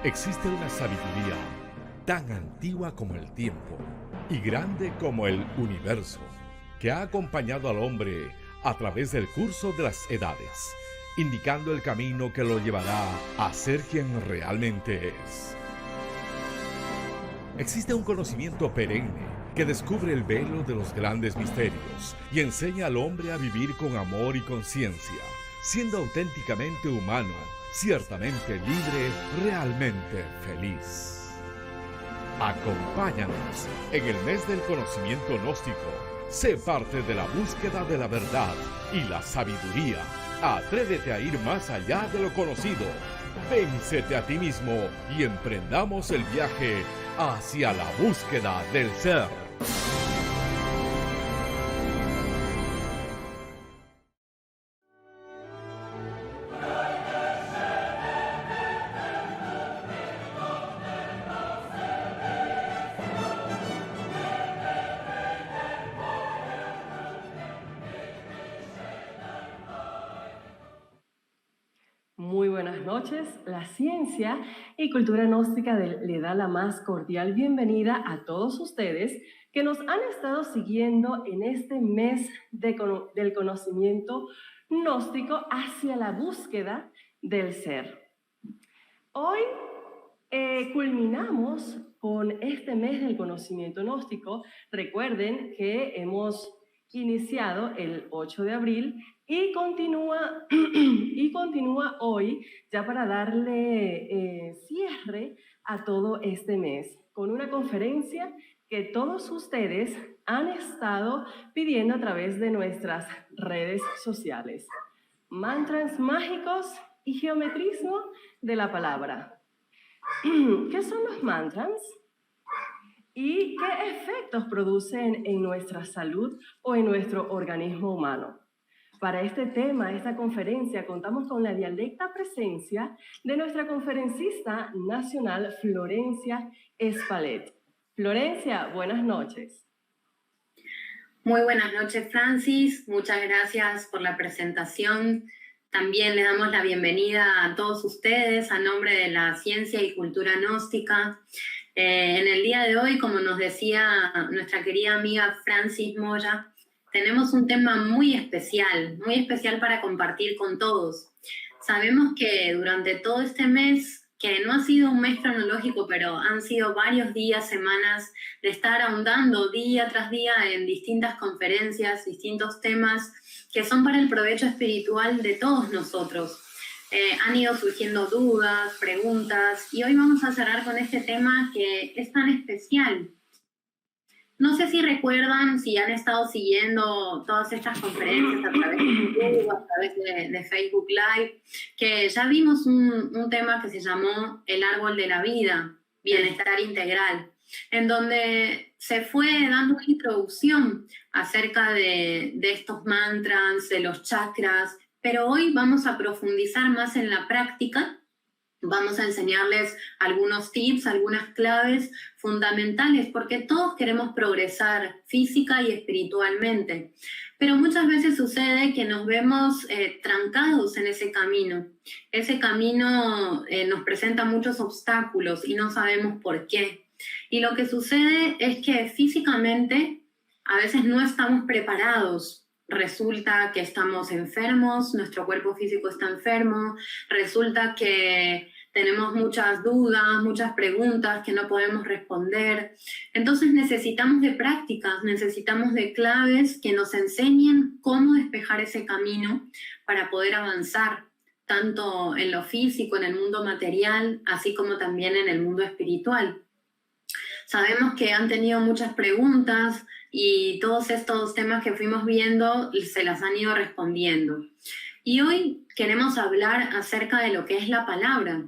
Existe una sabiduría tan antigua como el tiempo y grande como el universo, que ha acompañado al hombre a través del curso de las edades, indicando el camino que lo llevará a ser quien realmente es. Existe un conocimiento perenne que descubre el velo de los grandes misterios y enseña al hombre a vivir con amor y conciencia, siendo auténticamente humano, ciertamente libre, realmente feliz. Acompáñanos en el mes del conocimiento gnóstico. Sé parte de la búsqueda de la verdad y la sabiduría. Atrévete a ir más allá de lo conocido. Véncete a ti mismo y emprendamos el viaje hacia la búsqueda del ser. Muy buenas noches. La ciencia y cultura gnóstica le da la más cordial bienvenida a todos ustedes que nos han estado siguiendo en este mes del conocimiento gnóstico hacia la búsqueda del ser. Hoy culminamos con este mes del conocimiento gnóstico. Recuerden que hemos iniciado el 8 de abril y continúa hoy, ya para darle cierre a todo este mes, con una conferencia que todos ustedes han estado pidiendo a través de nuestras redes sociales. Mantras mágicos y geometrismo de la palabra. ¿Qué son los mantras? ¿Y qué efectos producen en nuestra salud o en nuestro organismo humano? Para este tema, esta conferencia, contamos con la dialecta presencia de nuestra conferencista nacional, Florencia Espalet. Florencia, buenas noches. Muy buenas noches, Francis. Muchas gracias por la presentación. También le damos la bienvenida a todos ustedes a nombre de la Ciencia y Cultura Gnóstica. En el día de hoy, como nos decía nuestra querida amiga Francis Moya, tenemos un tema muy especial para compartir con todos. Sabemos que durante todo este mes, que no ha sido un mes cronológico, pero han sido varios días, semanas, de estar ahondando día tras día en distintas conferencias, distintos temas que son para el provecho espiritual de todos nosotros. Han ido surgiendo dudas, preguntas, y hoy vamos a cerrar con este tema que es tan especial. No sé si recuerdan, si han estado siguiendo todas estas conferencias a través de YouTube, a través de Facebook Live, que ya vimos un tema que se llamó El Árbol de la Vida, Bienestar Integral, en donde se fue dando una introducción acerca de estos mantras, de los chakras, pero hoy vamos a profundizar más en la práctica. Vamos a enseñarles algunos tips, algunas claves fundamentales, porque todos queremos progresar física y espiritualmente. Pero muchas veces sucede que nos vemos trancados en ese camino. Ese camino nos presenta muchos obstáculos y no sabemos por qué. Y lo que sucede es que físicamente a veces no estamos preparados. Resulta que estamos enfermos, nuestro cuerpo físico está enfermo, resulta que tenemos muchas dudas, muchas preguntas que no podemos responder. Entonces necesitamos de prácticas, necesitamos de claves que nos enseñen cómo despejar ese camino para poder avanzar, tanto en lo físico, en el mundo material, así como también en el mundo espiritual. Sabemos que han tenido muchas preguntas y todos estos temas que fuimos viendo se las han ido respondiendo. Y hoy queremos hablar acerca de lo que es la palabra.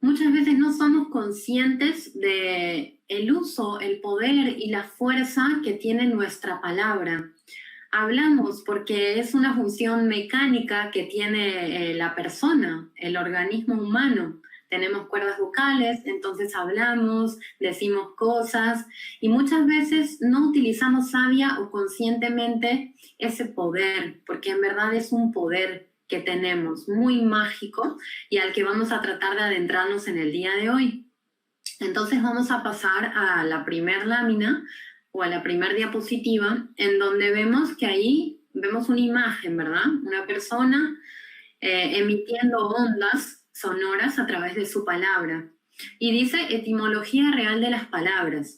Muchas veces no somos conscientes del uso, el poder y la fuerza que tiene nuestra palabra. Hablamos porque es una función mecánica que tiene la persona, el organismo humano. Tenemos cuerdas vocales, entonces hablamos, decimos cosas y muchas veces no utilizamos sabia o conscientemente ese poder, porque en verdad es un poder que tenemos, muy mágico, y al que vamos a tratar de adentrarnos en el día de hoy. Entonces vamos a pasar a la primer lámina o a la primer diapositiva, en donde vemos que ahí vemos una imagen, ¿verdad? Una persona emitiendo ondas sonoras a través de su palabra. Y dice etimología real de las palabras.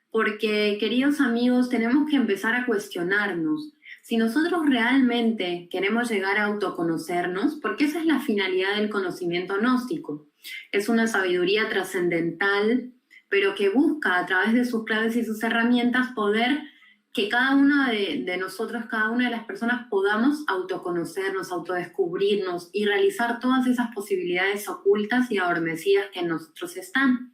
Porque, queridos amigos, tenemos que empezar a cuestionarnos si nosotros realmente queremos llegar a autoconocernos, porque esa es la finalidad del conocimiento gnóstico. Es una sabiduría trascendental, pero que busca a través de sus claves y sus herramientas poder que cada uno de nosotros, cada una de las personas podamos autoconocernos, autodescubrirnos y realizar todas esas posibilidades ocultas y adormecidas que en nosotros están.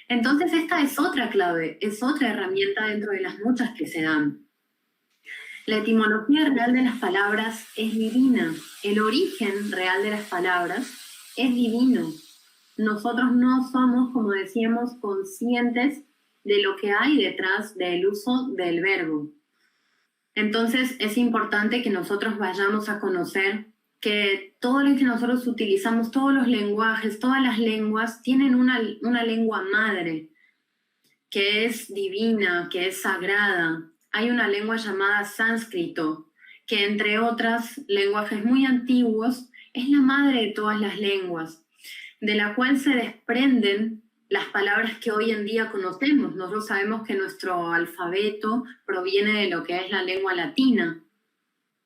Entonces esta es otra clave, es otra herramienta dentro de las muchas que se dan. La etimología real de las palabras es divina. El origen real de las palabras es divino. Nosotros no somos, como decíamos, conscientes de lo que hay detrás del uso del verbo. Entonces es importante que nosotros vayamos a conocer que todo lo que nosotros utilizamos, todos los lenguajes, todas las lenguas, tienen una lengua madre, que es divina, que es sagrada. Hay una lengua llamada sánscrito, que entre otros lenguajes muy antiguos, es la madre de todas las lenguas, de la cual se desprenden las palabras que hoy en día conocemos. Nosotros sabemos que nuestro alfabeto proviene de lo que es la lengua latina,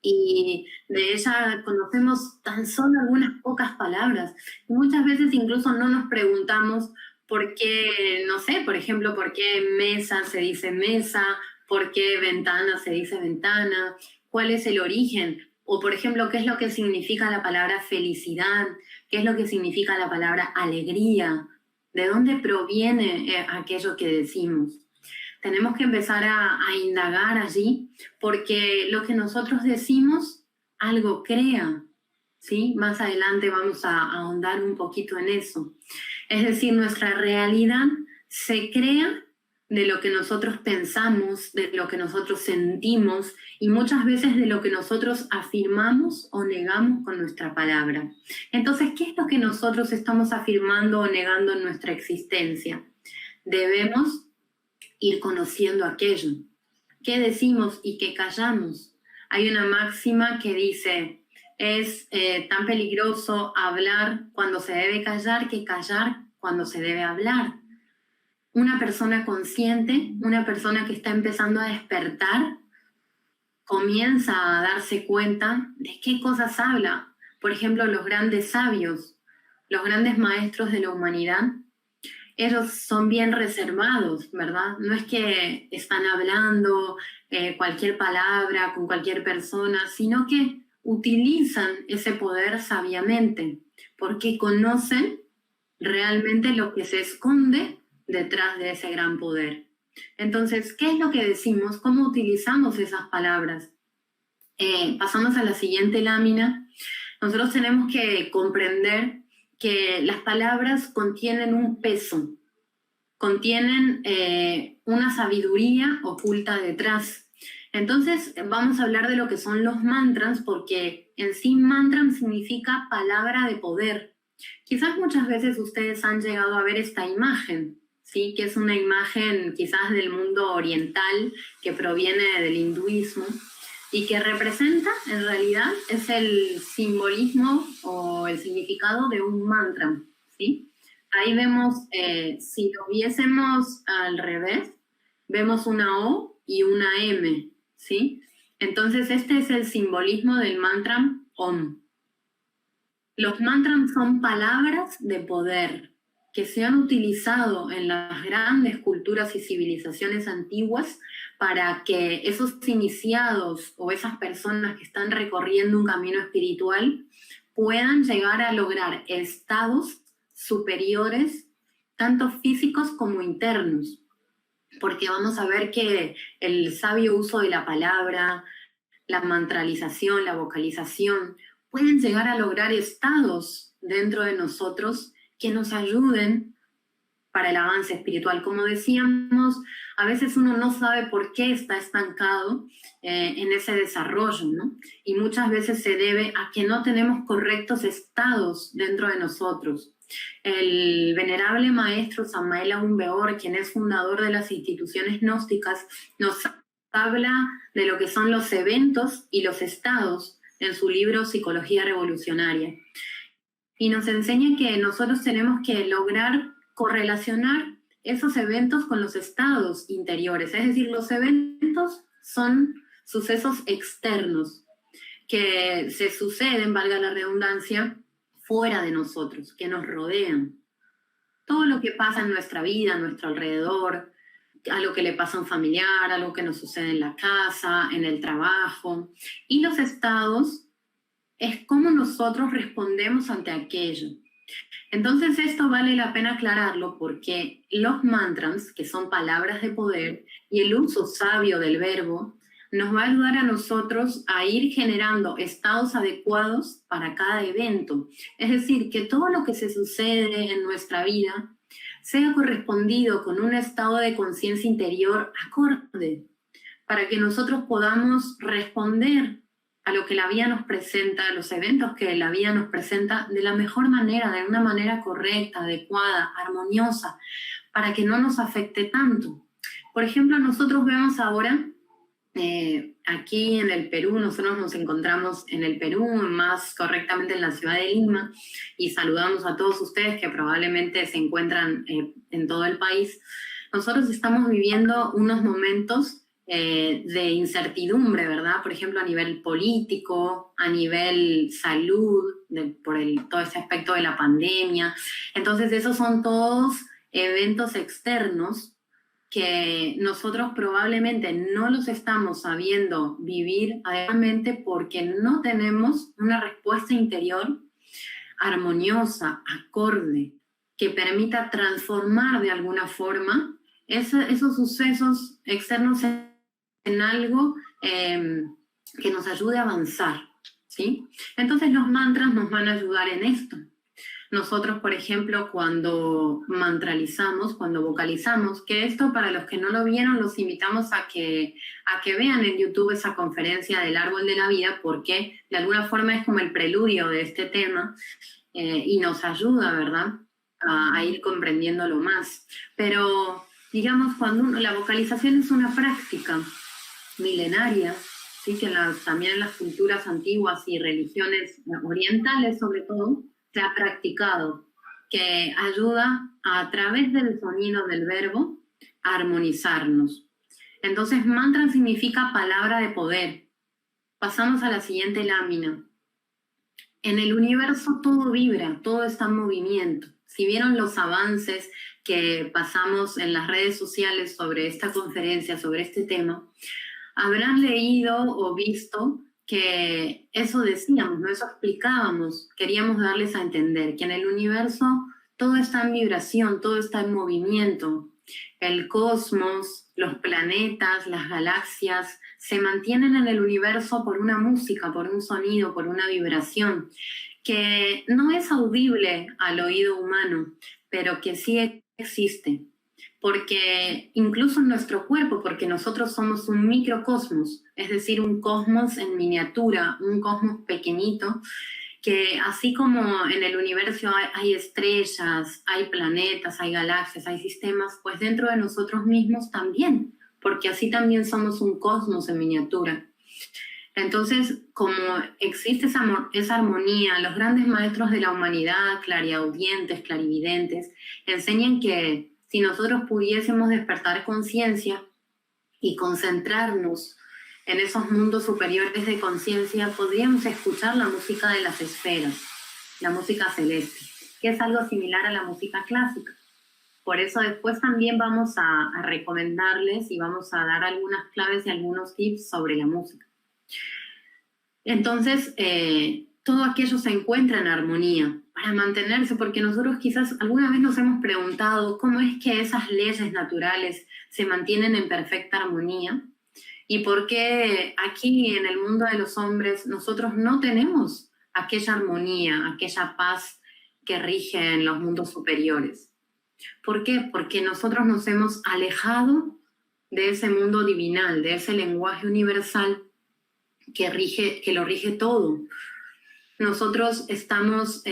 y de ella conocemos tan solo algunas pocas palabras. Y muchas veces incluso no nos preguntamos por qué, no sé, por ejemplo, por qué mesa se dice mesa, por qué ventana se dice ventana, cuál es el origen, o por ejemplo, qué es lo que significa la palabra felicidad, qué es lo que significa la palabra alegría, de dónde proviene aquello que decimos. Tenemos que empezar a indagar allí, porque lo que nosotros decimos, algo crea, ¿sí? Más adelante vamos a ahondar un poquito en eso. Es decir, nuestra realidad se crea de lo que nosotros pensamos, de lo que nosotros sentimos y muchas veces de lo que nosotros afirmamos o negamos con nuestra palabra. Entonces, ¿qué es lo que nosotros estamos afirmando o negando en nuestra existencia? Debemos ir conociendo aquello. ¿Qué decimos y qué callamos? Hay una máxima que dice, es tan peligroso hablar cuando se debe callar que callar cuando se debe hablar. Una persona consciente, una persona que está empezando a despertar, comienza a darse cuenta de qué cosas habla. Por ejemplo, los grandes sabios, los grandes maestros de la humanidad, ellos son bien reservados, ¿verdad? No es que están hablando cualquier palabra con cualquier persona, sino que utilizan ese poder sabiamente, porque conocen realmente lo que se esconde detrás de ese gran poder. Entonces, ¿qué es lo que decimos? ¿Cómo utilizamos esas palabras? Pasamos a la siguiente lámina. Nosotros tenemos que comprender que las palabras contienen un peso, contienen una sabiduría oculta detrás. Entonces vamos a hablar de lo que son los mantras, porque en sí mantra significa palabra de poder. Quizás muchas veces ustedes han llegado a ver esta imagen, ¿sí? Que es una imagen quizás del mundo oriental que proviene del hinduismo, y que representa, en realidad, es el simbolismo o el significado de un mantra, ¿sí? Ahí vemos, si lo viésemos al revés, vemos una O y una M, ¿sí? Entonces, este es el simbolismo del mantra Om. Los mantras son palabras de poder que se han utilizado en las grandes culturas y civilizaciones antiguas para que esos iniciados o esas personas que están recorriendo un camino espiritual puedan llegar a lograr estados superiores, tanto físicos como internos. Porque vamos a ver que el sabio uso de la palabra, la mantralización, la vocalización, pueden llegar a lograr estados dentro de nosotros que nos ayuden para el avance espiritual. Como decíamos, a veces uno no sabe por qué está estancado en ese desarrollo, ¿no? Y muchas veces se debe a que no tenemos correctos estados dentro de nosotros. El venerable maestro Samael Aun Weor, quien es fundador de las instituciones gnósticas, nos habla de lo que son los eventos y los estados en su libro Psicología Revolucionaria. Y nos enseña que nosotros tenemos que lograr correlacionar esos eventos con los estados interiores. Es decir, los eventos son sucesos externos que se suceden, valga la redundancia, fuera de nosotros, que nos rodean. Todo lo que pasa en nuestra vida, a nuestro alrededor, a lo que le pasa a un familiar, a lo que nos sucede en la casa, en el trabajo. Y los estados es cómo nosotros respondemos ante aquello. Entonces esto vale la pena aclararlo porque los mantras, que son palabras de poder, y el uso sabio del verbo, nos va a ayudar a nosotros a ir generando estados adecuados para cada evento. Es decir, que todo lo que se sucede en nuestra vida sea correspondido con un estado de conciencia interior acorde, para que nosotros podamos responder a lo que la vida nos presenta, a los eventos que la vida nos presenta de la mejor manera, de una manera correcta, adecuada, armoniosa, para que no nos afecte tanto. Por ejemplo, nosotros vemos ahora, aquí en el Perú, nosotros nos encontramos en el Perú, más correctamente en la ciudad de Lima, y saludamos a todos ustedes que probablemente se encuentran en todo el país. Nosotros estamos viviendo unos momentos de incertidumbre, ¿verdad? Por ejemplo, a nivel político, a nivel salud, por todo ese aspecto de la pandemia. Entonces, esos son todos eventos externos que nosotros probablemente no los estamos sabiendo vivir adecuadamente porque no tenemos una respuesta interior armoniosa, acorde, que permita transformar de alguna forma esos sucesos externos en algo que nos ayude a avanzar, ¿sí? Entonces los mantras nos van a ayudar en esto. Nosotros, por ejemplo, cuando mantralizamos, cuando vocalizamos, que esto para los que no lo vieron, los invitamos a que vean en YouTube esa conferencia del Árbol de la Vida, porque de alguna forma es como el preludio de este tema y nos ayuda, ¿verdad?, a ir comprendiéndolo más. Pero, digamos, la vocalización es una práctica milenaria, ¿sí? Que también en las culturas antiguas y religiones orientales, sobre todo, se ha practicado, que ayuda a través del sonido del verbo a armonizarnos. Entonces, mantra significa palabra de poder. Pasamos a la siguiente lámina. En el universo todo vibra, todo está en movimiento. Si vieron los avances que pasamos en las redes sociales sobre esta conferencia, sobre este tema, habrán leído o visto que eso decíamos, ¿no? Eso explicábamos, queríamos darles a entender que en el universo todo está en vibración, todo está en movimiento. El cosmos, los planetas, las galaxias se mantienen en el universo por una música, por un sonido, por una vibración que no es audible al oído humano, pero que sí existe. Porque incluso en nuestro cuerpo, porque nosotros somos un microcosmos, es decir, un cosmos en miniatura, un cosmos pequeñito, que así como en el universo hay estrellas, hay planetas, hay galaxias, hay sistemas, pues dentro de nosotros mismos también, porque así también somos un cosmos en miniatura. Entonces, como existe esa armonía, los grandes maestros de la humanidad, clariaudientes, clarividentes, enseñan que si nosotros pudiésemos despertar conciencia y concentrarnos en esos mundos superiores de conciencia, podríamos escuchar la música de las esferas, la música celeste, que es algo similar a la música clásica. Por eso después también vamos a recomendarles y vamos a dar algunas claves y algunos tips sobre la música. Entonces, todo aquello se encuentra en armonía para mantenerse, porque nosotros quizás alguna vez nos hemos preguntado cómo es que esas leyes naturales se mantienen en perfecta armonía y por qué aquí en el mundo de los hombres nosotros no tenemos aquella armonía, aquella paz que rige en los mundos superiores. ¿Por qué? Porque nosotros nos hemos alejado de ese mundo divinal, de ese lenguaje universal que lo rige todo. Nosotros estamos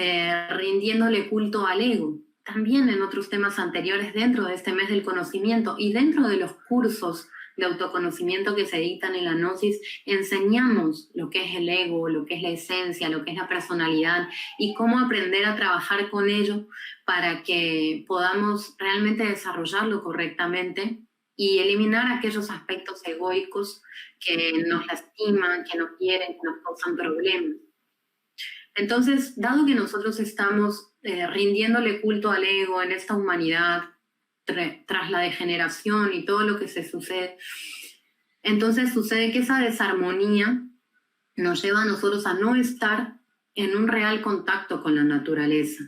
rindiéndole culto al ego, también en otros temas anteriores dentro de este mes del conocimiento y dentro de los cursos de autoconocimiento que se dictan en la Gnosis, enseñamos lo que es el ego, lo que es la esencia, lo que es la personalidad y cómo aprender a trabajar con ello para que podamos realmente desarrollarlo correctamente y eliminar aquellos aspectos egoicos que nos lastiman, que nos hieren, que nos causan problemas. Entonces, dado que nosotros estamos rindiéndole culto al ego en esta humanidad, tras la degeneración y todo lo que se sucede, entonces sucede que esa desarmonía nos lleva a nosotros a no estar en un real contacto con la naturaleza.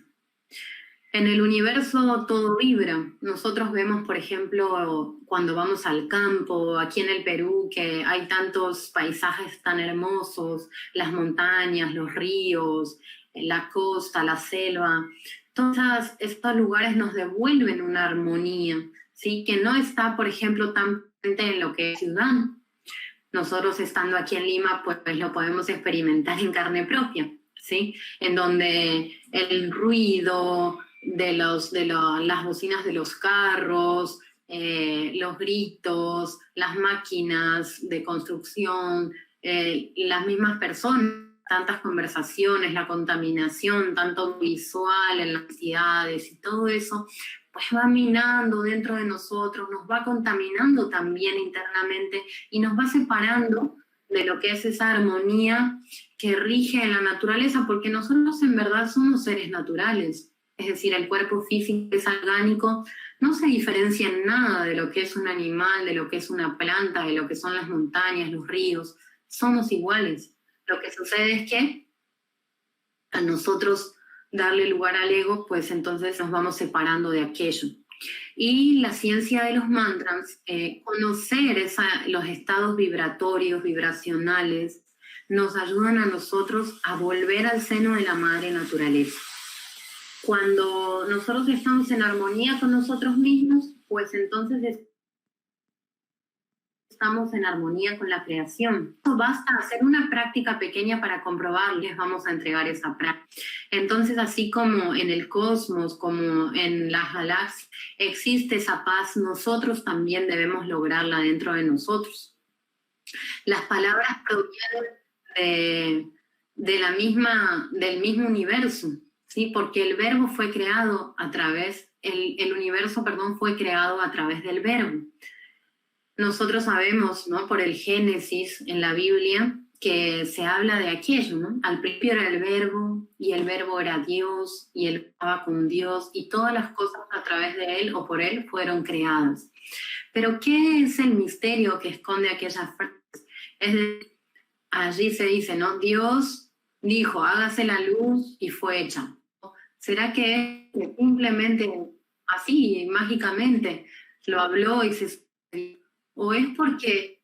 En el universo todo vibra. Nosotros vemos, por ejemplo, cuando vamos al campo, aquí en el Perú, que hay tantos paisajes tan hermosos, las montañas, los ríos, la costa, la selva. Todos estos lugares nos devuelven una armonía, ¿sí? Que no está, por ejemplo, tan presente en lo que es ciudad. Nosotros estando aquí en Lima, pues lo podemos experimentar en carne propia, ¿sí? En donde el ruido de las bocinas de los carros, los gritos, las máquinas de construcción, las mismas personas, tantas conversaciones, la contaminación, tanto visual en las ciudades y todo eso, pues va minando dentro de nosotros, nos va contaminando también internamente y nos va separando de lo que es esa armonía que rige en la naturaleza, porque nosotros en verdad somos seres naturales. Es decir, el cuerpo físico es orgánico, no se diferencia en nada de lo que es un animal, de lo que es una planta, de lo que son las montañas, los ríos. Somos iguales. Lo que sucede es que a nosotros darle lugar al ego, pues entonces nos vamos separando de aquello. Y la ciencia de los mantras, conocer los estados vibratorios, vibracionales, nos ayudan a nosotros a volver al seno de la madre naturaleza. Cuando nosotros estamos en armonía con nosotros mismos, pues entonces estamos en armonía con la creación. Basta hacer una práctica pequeña para comprobar, les vamos a entregar esa práctica. Entonces, así como en el cosmos, como en las galaxias, existe esa paz, nosotros también debemos lograrla dentro de nosotros. Las palabras provienen del mismo universo, ¿sí? Porque el verbo fue creado a través, el universo, perdón, fue creado a través del verbo. Nosotros sabemos, ¿no?, por el Génesis en la Biblia, que se habla de aquello, ¿no? Al principio era el verbo, y el verbo era Dios, y él estaba con Dios, y todas las cosas a través de él o por él fueron creadas. Pero ¿qué es el misterio que esconde aquella frase? Allí se dice, ¿no? Dios dijo, hágase la luz, y fue hecha. ¿Será que simplemente así, mágicamente, lo habló y se... ¿O es porque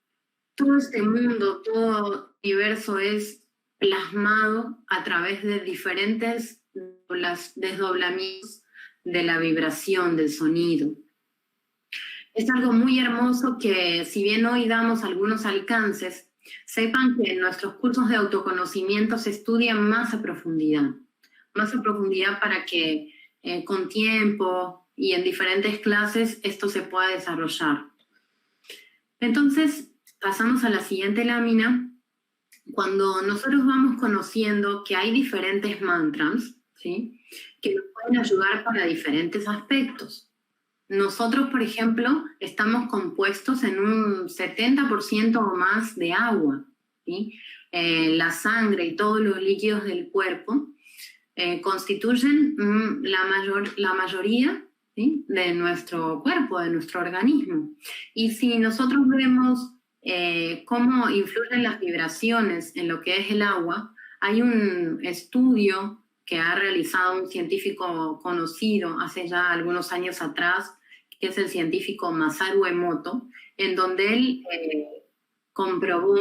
todo este mundo, todo universo es plasmado a través de diferentes desdoblamientos de la vibración, del sonido? Es algo muy hermoso que, si bien hoy damos algunos alcances, sepan que en nuestros cursos de autoconocimiento se estudian más a profundidad para que con tiempo y en diferentes clases esto se pueda desarrollar. Entonces, pasamos a la siguiente lámina. Cuando nosotros vamos conociendo que hay diferentes mantras, ¿sí?, que nos pueden ayudar para diferentes aspectos. Nosotros, por ejemplo, estamos compuestos en un 70% o más de agua, ¿sí? La sangre y todos los líquidos del cuerpo constituyen la mayoría, ¿sí?, de nuestro cuerpo, de nuestro organismo. Y si nosotros vemos cómo influyen las vibraciones en lo que es el agua, hay un estudio que ha realizado un científico conocido hace ya algunos años atrás, que es el científico Masaru Emoto, en donde él comprobó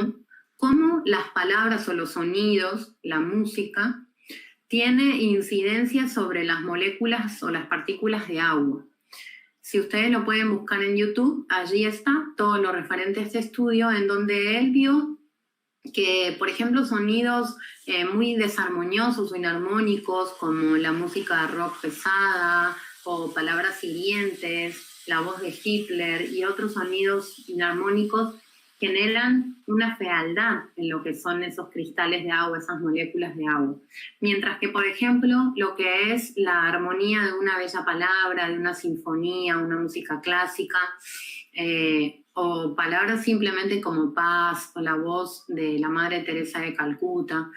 cómo las palabras o los sonidos, la música, tiene incidencia sobre las moléculas o las partículas de agua. Si ustedes lo pueden buscar en YouTube, allí está todo lo referente a este estudio, en donde él vio que, por ejemplo, sonidos muy desarmoniosos o inarmónicos, como la música rock pesada o palabras hirientes, la voz de Hitler y otros sonidos inarmónicos, generan una fealdad en lo que son esos cristales de agua, esas moléculas de agua. Mientras que, por ejemplo, lo que es la armonía de una bella palabra, de una sinfonía, una música clásica, o palabras simplemente como paz o la voz de la Madre Teresa de Calcuta,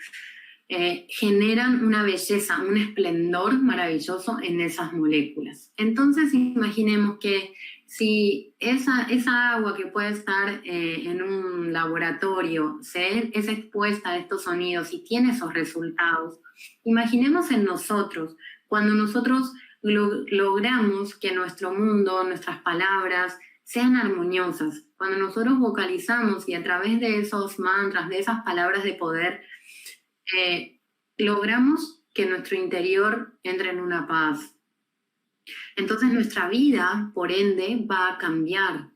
generan una belleza, un esplendor maravilloso en esas moléculas. Entonces imaginemos que si esa agua que puede estar en un laboratorio es expuesta a estos sonidos y tiene esos resultados, imaginemos en nosotros, cuando nosotros logramos que nuestro mundo, nuestras palabras, sean armoniosas, cuando nosotros vocalizamos y a través de esos mantras, de esas palabras de poder, logramos que nuestro interior entre en una paz. Entonces nuestra vida, por ende, va a cambiar.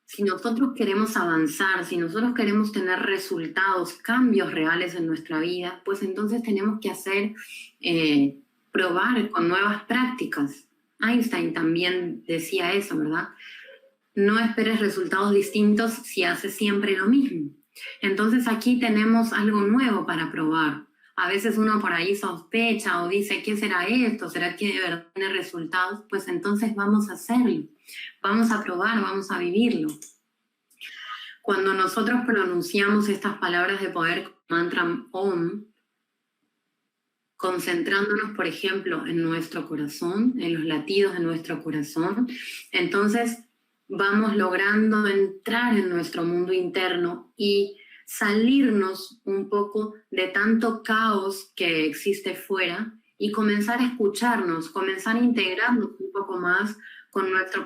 Si nosotros queremos avanzar, si nosotros queremos tener resultados, cambios reales en nuestra vida, pues entonces tenemos que probar con nuevas prácticas. Einstein también decía eso, ¿verdad? No esperes resultados distintos si haces siempre lo mismo. Entonces aquí tenemos algo nuevo para probar. A veces uno por ahí sospecha o dice, ¿qué será esto? ¿Será que de verdad tiene resultados? Pues entonces vamos a hacerlo, vamos a probar, vamos a vivirlo. Cuando nosotros pronunciamos estas palabras de poder, mantra Om, concentrándonos, por ejemplo, en nuestro corazón, en los latidos de nuestro corazón, entonces vamos logrando entrar en nuestro mundo interno y salirnos un poco de tanto caos que existe fuera y comenzar a escucharnos, comenzar a integrarnos un poco más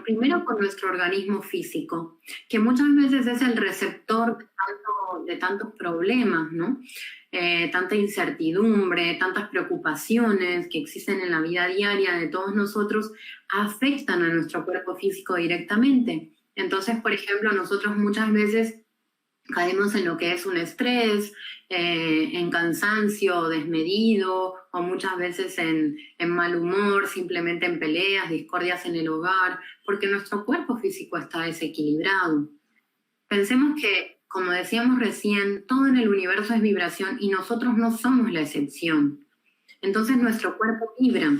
primero con nuestro organismo físico, que muchas veces es el receptor de tantos problemas, ¿no? Tanta incertidumbre, tantas preocupaciones que existen en la vida diaria de todos nosotros, afectan a nuestro cuerpo físico directamente. Entonces, por ejemplo, nosotros muchas veces caemos en lo que es un estrés, en cansancio desmedido, o muchas veces en mal humor, simplemente en peleas, discordias en el hogar, porque nuestro cuerpo físico está desequilibrado. Pensemos que, como decíamos recién, todo en el universo es vibración y nosotros no somos la excepción. Entonces nuestro cuerpo vibra.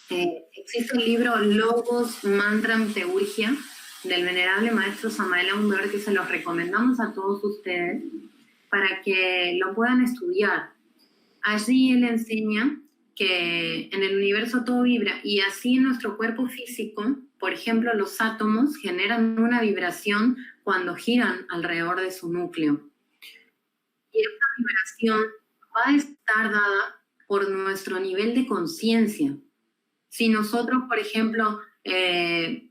Existe el libro Logos Mantram Teurgia, del venerable maestro Samael Aun Weor, que se los recomendamos a todos ustedes para que lo puedan estudiar. Allí él enseña que en el universo todo vibra y así en nuestro cuerpo físico, por ejemplo, los átomos generan una vibración cuando giran alrededor de su núcleo. Y esta vibración va a estar dada por nuestro nivel de conciencia. Si nosotros, por ejemplo,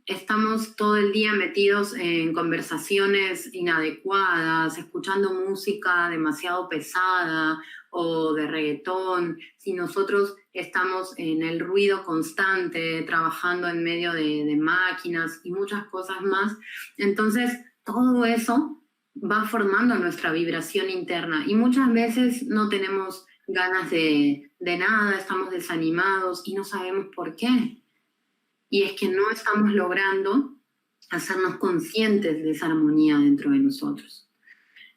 estamos todo el día metidos en conversaciones inadecuadas, escuchando música demasiado pesada o de reggaetón, si nosotros estamos en el ruido constante, trabajando en medio de máquinas y muchas cosas más, entonces todo eso va formando nuestra vibración interna y muchas veces no tenemos ganas de nada, estamos desanimados y no sabemos por qué. Y es que no estamos logrando hacernos conscientes de esa armonía dentro de nosotros.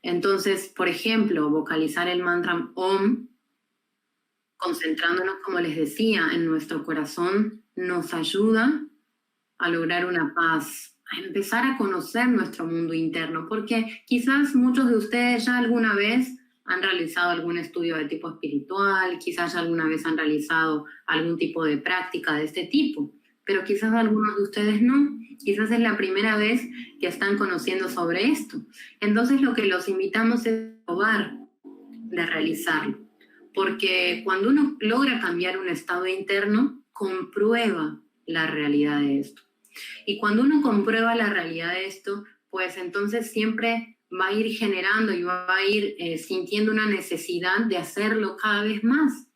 Entonces, por ejemplo, vocalizar el mantra Om, concentrándonos, como les decía, en nuestro corazón, nos ayuda a lograr una paz, a empezar a conocer nuestro mundo interno, porque quizás muchos de ustedes ya alguna vez han realizado algún estudio de tipo espiritual, quizás ya alguna vez han realizado algún tipo de práctica de este tipo, pero quizás algunos de ustedes no, quizás es la primera vez que están conociendo sobre esto. Entonces lo que los invitamos es probar de realizarlo, porque cuando uno logra cambiar un estado interno, comprueba la realidad de esto. Y cuando uno comprueba la realidad de esto, pues entonces siempre va a ir generando y va a ir sintiendo una necesidad de hacerlo cada vez más.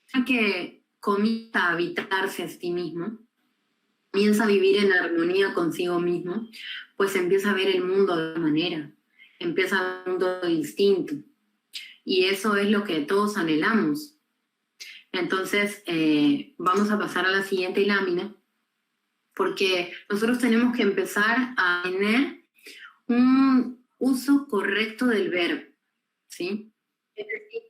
O sea que comienza a habitarse a sí mismo comienza a vivir en armonía consigo mismo, pues empieza a ver el mundo de otra manera, empieza a ver un mundo distinto. Y eso es lo que todos anhelamos. Entonces, vamos a pasar a la siguiente lámina, porque nosotros tenemos que empezar a tener un uso correcto del verbo, ¿sí? Es decir,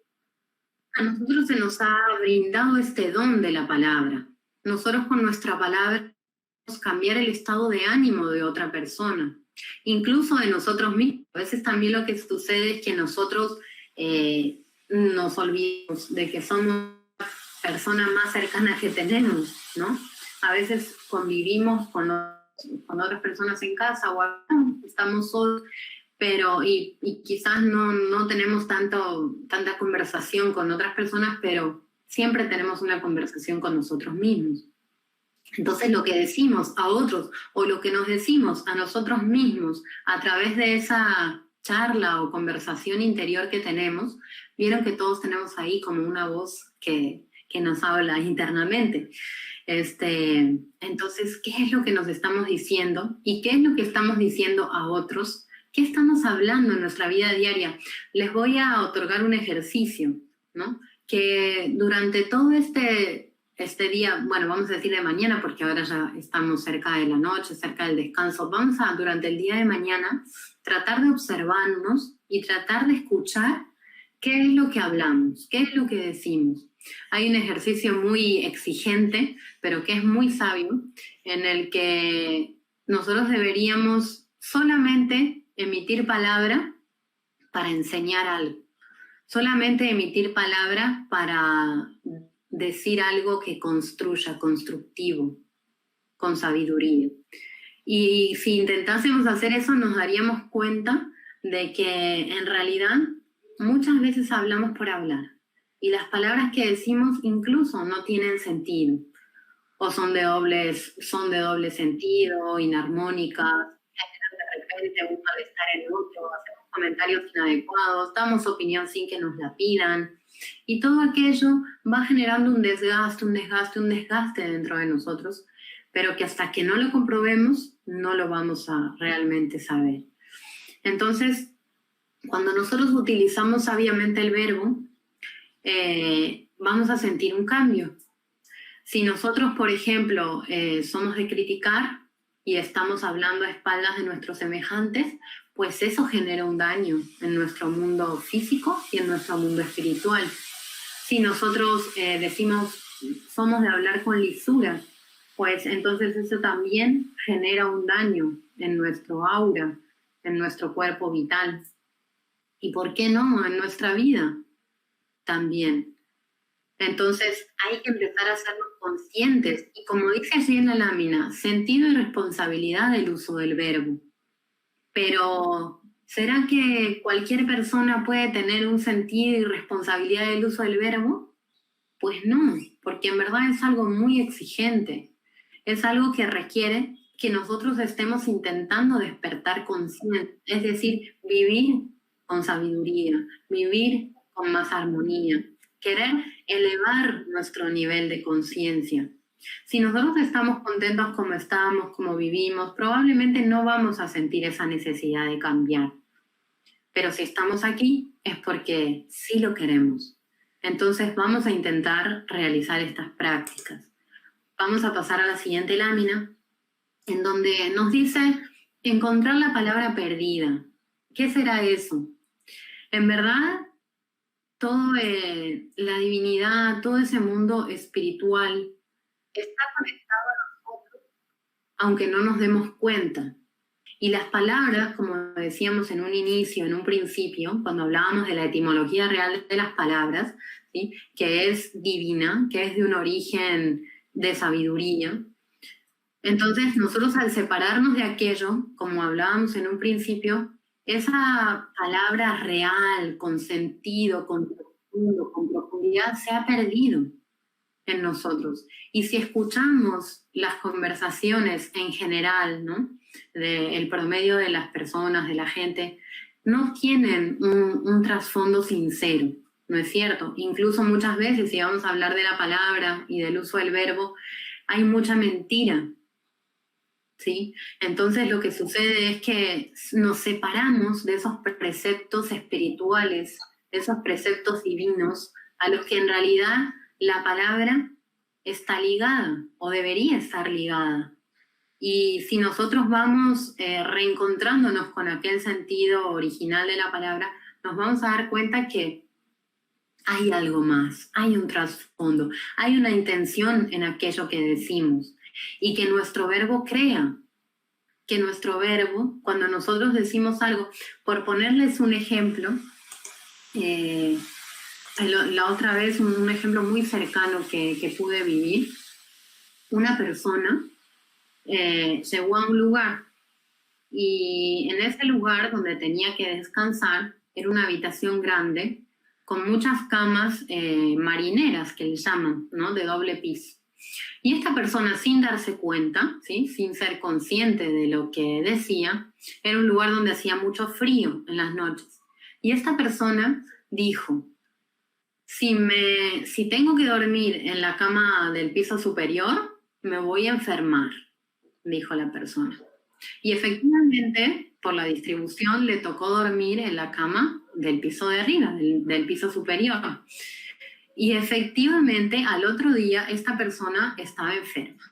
a nosotros se nos ha brindado este don de la palabra. Nosotros con nuestra palabra podemos cambiar el estado de ánimo de otra persona, incluso de nosotros mismos. A veces también lo que sucede es que nosotros nos olvidamos de que somos personas más cercanas que tenemos, ¿no? A veces convivimos con otras personas en casa o estamos solos, pero y quizás no tenemos tanta conversación con otras personas, pero siempre tenemos una conversación con nosotros mismos. Entonces lo que decimos a otros o lo que nos decimos a nosotros mismos a través de esa charla o conversación interior que tenemos, vieron que todos tenemos ahí como una voz que nos habla internamente. Entonces, ¿qué es lo que nos estamos diciendo? ¿Y qué es lo que estamos diciendo a otros? ¿Qué estamos hablando en nuestra vida diaria? Les voy a otorgar un ejercicio, ¿no? Que durante todo este día, bueno, vamos a decir de mañana, porque ahora ya estamos cerca de la noche, cerca del descanso, vamos a, durante el día de mañana, tratar de observarnos y tratar de escuchar qué es lo que hablamos, qué es lo que decimos. Hay un ejercicio muy exigente, pero que es muy sabio, en el que nosotros deberíamos solamente emitir palabra para enseñar algo, solamente emitir palabra para decir algo que construya, constructivo, con sabiduría. Y si intentásemos hacer eso, nos daríamos cuenta de que en realidad muchas veces hablamos por hablar. Y las palabras que decimos incluso no tienen sentido, o son de doble sentido, inarmónicas, de repente un malestar en otro, hacemos comentarios inadecuados, damos opinión sin que nos la pidan, y todo aquello va generando un desgaste dentro de nosotros, pero que hasta que no lo comprobemos, no lo vamos a realmente saber. Entonces, cuando nosotros utilizamos sabiamente el verbo, vamos a sentir un cambio. Si nosotros, por ejemplo, somos de criticar y estamos hablando a espaldas de nuestros semejantes, pues eso genera un daño en nuestro mundo físico y en nuestro mundo espiritual. Si nosotros decimos, somos de hablar con lisura, pues entonces eso también genera un daño en nuestro aura, en nuestro cuerpo vital. ¿Y por qué no? En nuestra vida también. Entonces hay que empezar a sernos conscientes y, como dice allí en la lámina, sentido y responsabilidad del uso del verbo. Pero ¿será que cualquier persona puede tener un sentido y responsabilidad del uso del verbo? Pues no, porque en verdad es algo muy exigente. Es algo que requiere que nosotros estemos intentando despertar conciencia, es decir, vivir con sabiduría, vivir con más armonía, querer elevar nuestro nivel de conciencia. Si nosotros estamos contentos como estamos, como vivimos, probablemente no vamos a sentir esa necesidad de cambiar. Pero si estamos aquí es porque sí lo queremos. Entonces vamos a intentar realizar estas prácticas. Vamos a pasar a la siguiente lámina, en donde nos dice encontrar la palabra perdida. ¿Qué será eso? En verdad, toda la divinidad, todo ese mundo espiritual está conectado a nosotros, aunque no nos demos cuenta. Y las palabras, como decíamos en un inicio, en un principio, cuando hablábamos de la etimología real de las palabras, ¿sí?, que es divina, que es de un origen de sabiduría. Entonces, nosotros al separarnos de aquello, como hablábamos en un principio, esa palabra real, con sentido, con profundo, con profundidad, se ha perdido en nosotros. Y si escuchamos las conversaciones en general, ¿no?, del promedio de las personas, de la gente, no tienen un trasfondo sincero, ¿no es cierto? Incluso muchas veces, si vamos a hablar de la palabra y del uso del verbo, hay mucha mentira ¿sí? Entonces lo que sucede es que nos separamos de esos preceptos espirituales, de esos preceptos divinos, a los que en realidad la palabra está ligada o debería estar ligada. Y si nosotros vamos reencontrándonos con aquel sentido original de la palabra, nos vamos a dar cuenta que hay algo más, hay un trasfondo, hay una intención en aquello que decimos y que nuestro verbo crea, que nuestro verbo, cuando nosotros decimos algo, por ponerles un ejemplo, la otra vez un ejemplo muy cercano que pude vivir, una persona llegó a un lugar y en ese lugar donde tenía que descansar era una habitación grande con muchas camas marineras que le llaman, ¿no? De doble piso. Y esta persona, sin darse cuenta, ¿sí? Sin ser consciente de lo que decía, era un lugar donde hacía mucho frío en las noches. Y esta persona dijo, si tengo que dormir en la cama del piso superior, me voy a enfermar, dijo la persona. Y efectivamente, por la distribución, le tocó dormir en la cama del piso de arriba, del piso superior. Y efectivamente, al otro día, esta persona estaba enferma,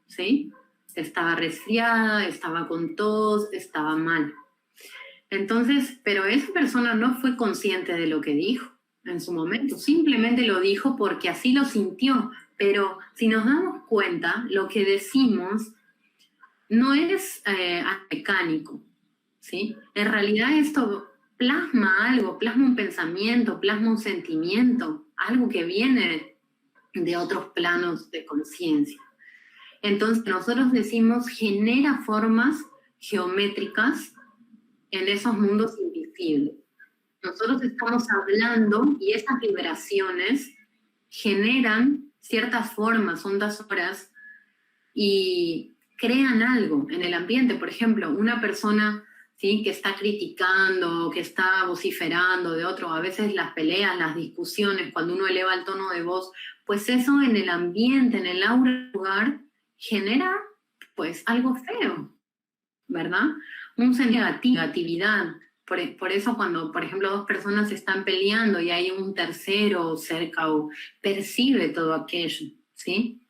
¿sí? Estaba resfriada, estaba con tos, estaba mal. Entonces, pero esa persona no fue consciente de lo que dijo en su momento, simplemente lo dijo porque así lo sintió. Pero si nos damos cuenta, lo que decimos no es mecánico, ¿sí? En realidad esto plasma algo, plasma un pensamiento, plasma un sentimiento, algo que viene de otros planos de conciencia. Entonces nosotros decimos genera formas geométricas en esos mundos invisibles. Nosotros estamos hablando y esas vibraciones generan ciertas formas, ondas sonoras, y crean algo en el ambiente. Por ejemplo, una persona, ¿sí?, que está criticando, que está vociferando de otro, a veces las peleas, las discusiones, cuando uno eleva el tono de voz, pues eso en el ambiente, en el aura del lugar, genera pues algo feo, ¿verdad? Un sentido de negatividad. Por eso cuando, por ejemplo, dos personas están peleando y hay un tercero cerca o percibe todo aquello, ¿sí?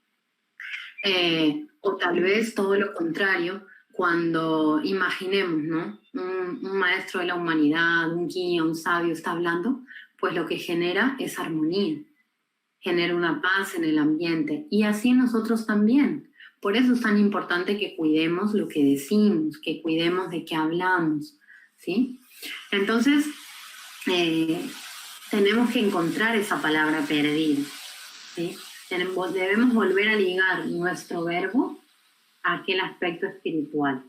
O tal vez todo lo contrario, cuando imaginemos, ¿no? Un maestro de la humanidad, un guía, un sabio está hablando, pues lo que genera es armonía, genera una paz en el ambiente. Y así nosotros también. Por eso es tan importante que cuidemos lo que decimos, que cuidemos de qué hablamos, ¿sí? Entonces, tenemos que encontrar esa palabra perdida, ¿sí? Debemos volver a ligar nuestro verbo a aquel aspecto espiritual.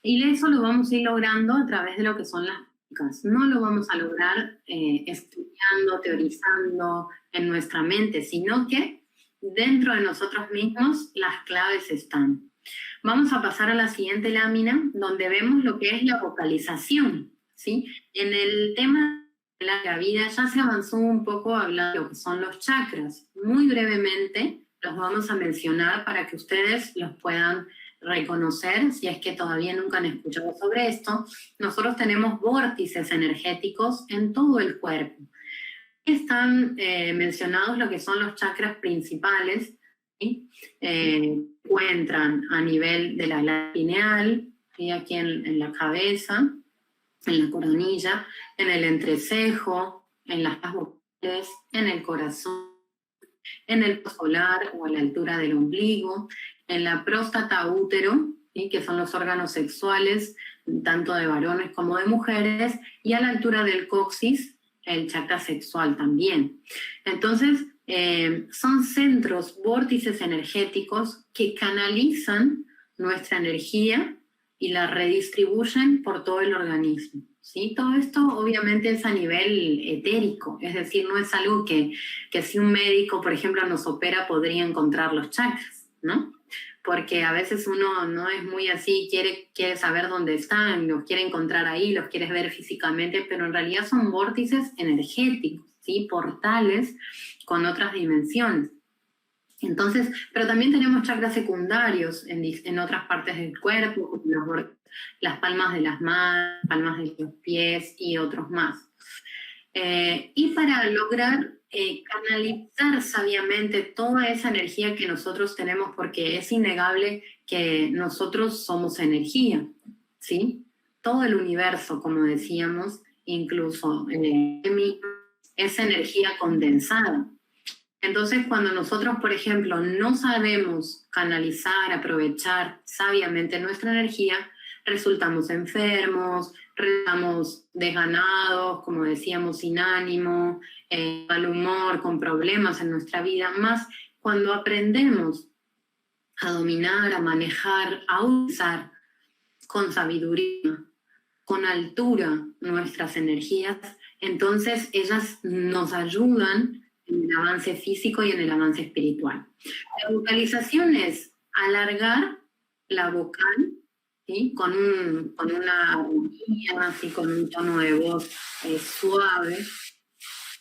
Y eso lo vamos a ir logrando a través de lo que son las prácticas. No lo vamos a lograr estudiando, teorizando en nuestra mente, sino que dentro de nosotros mismos las claves están. Vamos a pasar a la siguiente lámina, donde vemos lo que es la vocalización, ¿sí? En el tema de la vida ya se avanzó un poco hablando de lo que son los chakras. Muy brevemente los vamos a mencionar para que ustedes los puedan reconocer, si es que todavía nunca han escuchado sobre esto. Nosotros tenemos vórtices energéticos en todo el cuerpo. Están mencionados lo que son los chakras principales, ¿sí? Encuentran a nivel de la glándula pineal, ¿sí?, aquí en la cabeza, en la coronilla, en el entrecejo, en las vocales, en el corazón, en el solar o a la altura del ombligo, en la próstata, útero, ¿sí?, que son los órganos sexuales, tanto de varones como de mujeres, y a la altura del coxis, el chakra sexual también. Entonces, son centros, vórtices energéticos que canalizan nuestra energía y la redistribuyen por todo el organismo, ¿sí? Todo esto obviamente es a nivel etérico, es decir, no es algo que si un médico, por ejemplo, nos opera podría encontrar los chakras, ¿no? Porque a veces uno no es muy así, quiere saber dónde están, los quiere encontrar ahí, los quiere ver físicamente, pero en realidad son vórtices energéticos, ¿sí? Portales con otras dimensiones. Entonces, pero también tenemos chakras secundarios en otras partes del cuerpo, como las palmas de las manos, palmas de los pies y otros más. Y para lograr canalizar sabiamente toda esa energía que nosotros tenemos, porque es innegable que nosotros somos energía, ¿sí? Todo el universo, como decíamos, incluso es energía condensada. Entonces, cuando nosotros, por ejemplo, no sabemos canalizar, aprovechar sabiamente nuestra energía, resultamos enfermos, resultamos desganados, como decíamos, sin ánimo, mal humor, con problemas en nuestra vida. Más cuando aprendemos a dominar, a manejar, a usar con sabiduría, con altura nuestras energías, entonces ellas nos ayudan en el avance físico y en el avance espiritual. La vocalización es alargar la vocal, ¿sí? Con una armonía, así, con un tono de voz suave,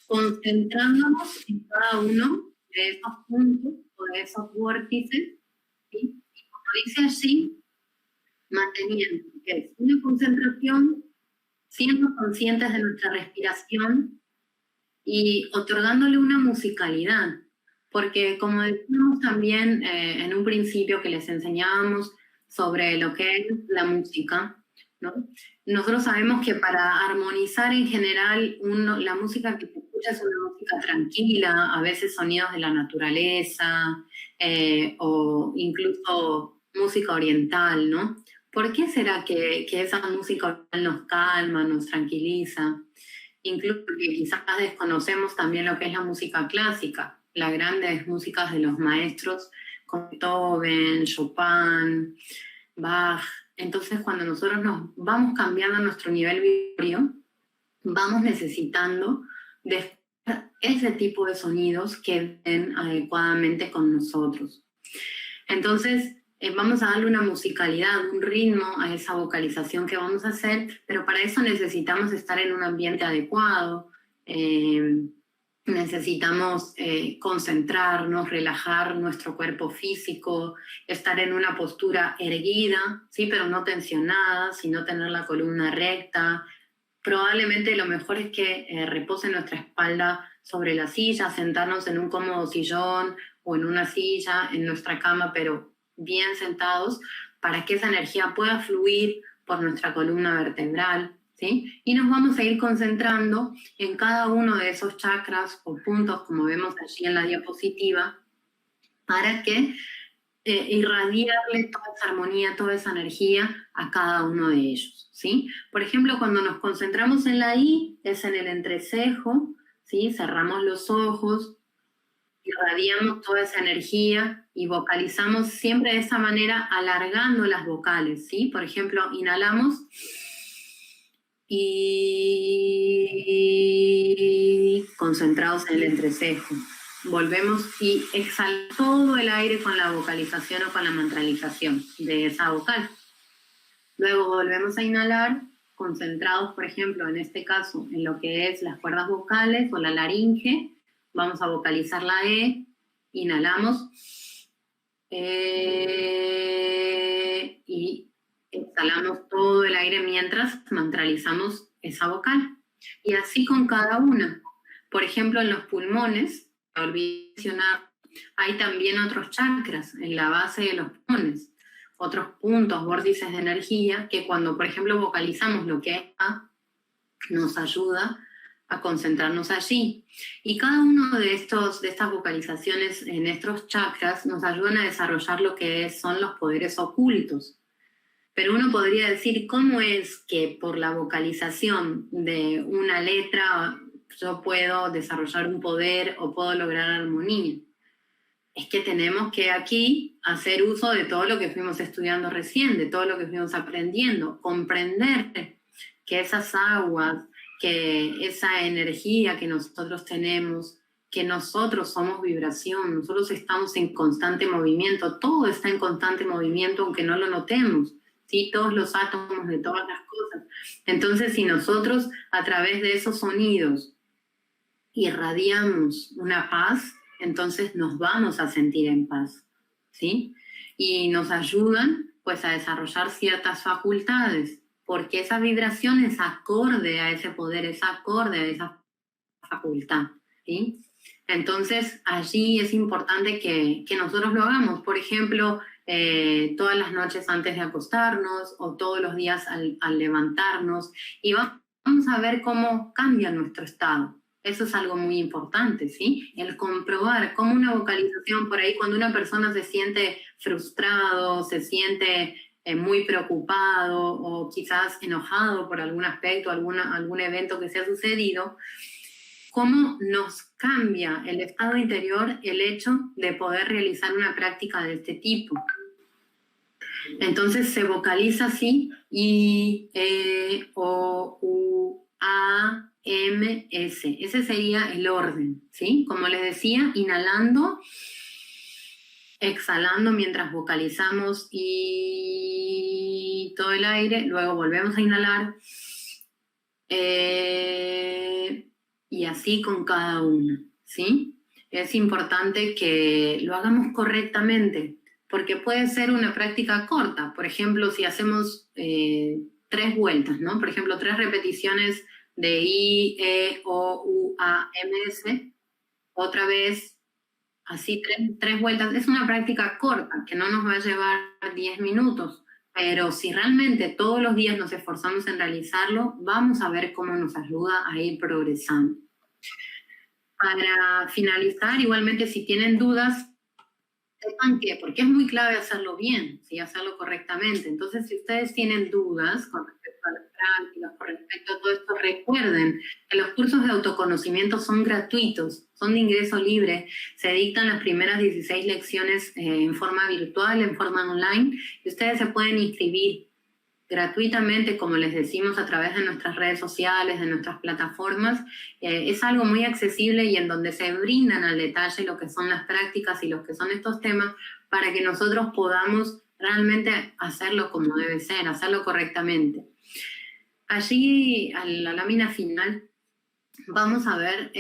concentrándonos en cada uno de esos puntos o de esos vórtices, ¿sí? Y como dice allí, manteniendo que es una concentración, siendo conscientes de nuestra respiración y otorgándole una musicalidad. Porque como decíamos también en un principio que les enseñábamos sobre lo que es la música, ¿no? Nosotros sabemos que para armonizar en general la música que se escucha es una música tranquila, a veces sonidos de la naturaleza o incluso música oriental, ¿no? ¿Por qué será que esa música oriental nos calma, nos tranquiliza? Incluso que quizás desconocemos también lo que es la música clásica, las grandes músicas de los maestros como Beethoven, Chopin, Bach. Entonces, cuando nosotros nos vamos cambiando nuestro nivel vibratorio, vamos necesitando de ese tipo de sonidos que den adecuadamente con nosotros. Entonces, vamos a darle una musicalidad, un ritmo a esa vocalización que vamos a hacer, pero para eso necesitamos estar en un ambiente adecuado, necesitamos concentrarnos, relajar nuestro cuerpo físico, estar en una postura erguida, ¿sí? Pero no tensionada, sino tener la columna recta. Probablemente lo mejor es que repose nuestra espalda sobre la silla, sentarnos en un cómodo sillón o en una silla, en nuestra cama, pero bien sentados, para que esa energía pueda fluir por nuestra columna vertebral, ¿sí? Y nos vamos a ir concentrando en cada uno de esos chakras o puntos, como vemos allí en la diapositiva, para que irradiarle toda esa armonía, toda esa energía a cada uno de ellos, ¿sí? Por ejemplo, cuando nos concentramos en la I, es en el entrecejo, ¿sí? Cerramos los ojos, irradiamos toda esa energía y vocalizamos siempre de esa manera, alargando las vocales, ¿sí? Por ejemplo, inhalamos y concentrados en el entrecejo. Volvemos y exhalamos todo el aire con la vocalización o con la mantralización de esa vocal. Luego volvemos a inhalar, concentrados, por ejemplo, en este caso, en lo que es las cuerdas vocales o la laringe. Vamos a vocalizar la E, inhalamos y exhalamos todo el aire mientras mantralizamos esa vocal. Y así con cada una. Por ejemplo, en los pulmones, me olvidé mencionar, hay también otros chakras en la base de los pulmones, otros puntos, vórtices de energía, que cuando, por ejemplo, vocalizamos lo que es A, nos ayuda a concentrarnos allí. Y cada uno de estas vocalizaciones en estos chakras nos ayudan a desarrollar lo que son los poderes ocultos. Pero uno podría decir, ¿cómo es que por la vocalización de una letra yo puedo desarrollar un poder o puedo lograr armonía? Es que tenemos que aquí hacer uso de todo lo que fuimos estudiando recién, de todo lo que fuimos aprendiendo, comprender que esas aguas, que esa energía que nosotros tenemos, que nosotros somos vibración, nosotros estamos en constante movimiento, todo está en constante movimiento aunque no lo notemos, ¿sí? Todos los átomos de todas las cosas. Entonces, si nosotros a través de esos sonidos irradiamos una paz, entonces nos vamos a sentir en paz, ¿sí? Y nos ayudan pues a desarrollar ciertas facultades, porque esa vibración es acorde a ese poder, es acorde a esa facultad, ¿sí? Entonces allí es importante que nosotros lo hagamos, por ejemplo, todas las noches antes de acostarnos o todos los días al levantarnos, y vamos a ver cómo cambia nuestro estado. Eso es algo muy importante, ¿sí? El comprobar cómo una vocalización por ahí, cuando una persona se siente frustrado, se siente muy preocupado o quizás enojado por algún aspecto, algún evento que se ha sucedido, cómo nos cambia el estado interior el hecho de poder realizar una práctica de este tipo. Entonces se vocaliza así: I, E, O, U, A, M, S. Ese sería el orden, ¿sí? Como les decía, inhalando, exhalando mientras vocalizamos y todo el aire, luego volvemos a inhalar, y así con cada uno, ¿sí? Es importante que lo hagamos correctamente, porque puede ser una práctica corta. Por ejemplo, si hacemos 3 vueltas, ¿no? Por ejemplo, 3 repeticiones de I, E, O, U, A, M, S, otra vez, así 3 vueltas. Es una práctica corta, que no nos va a llevar 10 minutos, pero si realmente todos los días nos esforzamos en realizarlo, vamos a ver cómo nos ayuda a ir progresando. Para finalizar, igualmente, si tienen dudas, sepan que, porque es muy clave hacerlo bien, ¿sí? Hacerlo correctamente. Entonces, si ustedes tienen dudas con respecto a las prácticas, con respecto a todo esto, recuerden que los cursos de autoconocimiento son gratuitos, son de ingreso libre, se dictan las primeras 16 lecciones en forma virtual, en forma online, y ustedes se pueden inscribir gratuitamente, como les decimos, a través de nuestras redes sociales, de nuestras plataformas. Es algo muy accesible y en donde se brindan al detalle lo que son las prácticas y lo que son estos temas, para que nosotros podamos realmente hacerlo como debe ser, hacerlo correctamente. Allí, a la lámina final, vamos a ver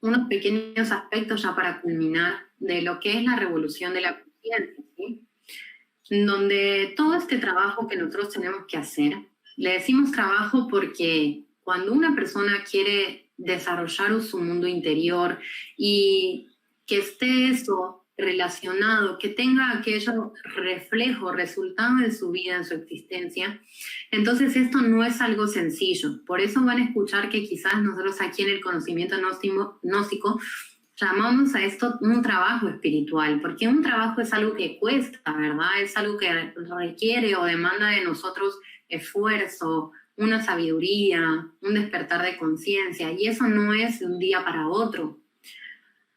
unos pequeños aspectos ya para culminar de lo que es la revolución de la conciencia, ¿sí? Donde todo este trabajo que nosotros tenemos que hacer, le decimos trabajo porque cuando una persona quiere desarrollar su mundo interior y que esté eso relacionado, que tenga aquello reflejo, resultado de su vida, en su existencia, entonces esto no es algo sencillo. Por eso van a escuchar que quizás nosotros aquí en el conocimiento gnóstico llamamos a esto un trabajo espiritual, porque un trabajo es algo que cuesta, ¿verdad? Es algo que requiere o demanda de nosotros esfuerzo, una sabiduría, un despertar de conciencia, y eso no es de un día para otro.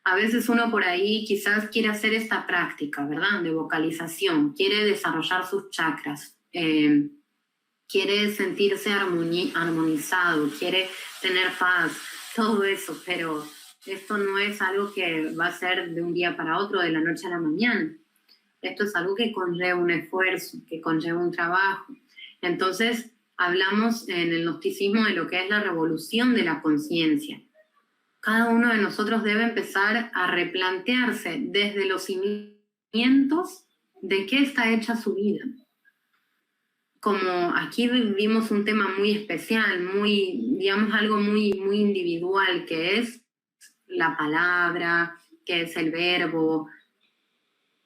A veces uno por ahí quizás quiere hacer esta práctica, ¿verdad? De vocalización, quiere desarrollar sus chakras, quiere sentirse armonizado, quiere tener paz, todo eso, pero esto no es algo que va a ser de un día para otro, de la noche a la mañana. Esto es algo que conlleva un esfuerzo, que conlleva un trabajo. Entonces, hablamos en el gnosticismo de lo que es la revolución de la conciencia. Cada uno de nosotros debe empezar a replantearse desde los cimientos de qué está hecha su vida. Como aquí vivimos un tema muy especial, muy, digamos, algo muy, muy individual, que es la palabra, que es el verbo,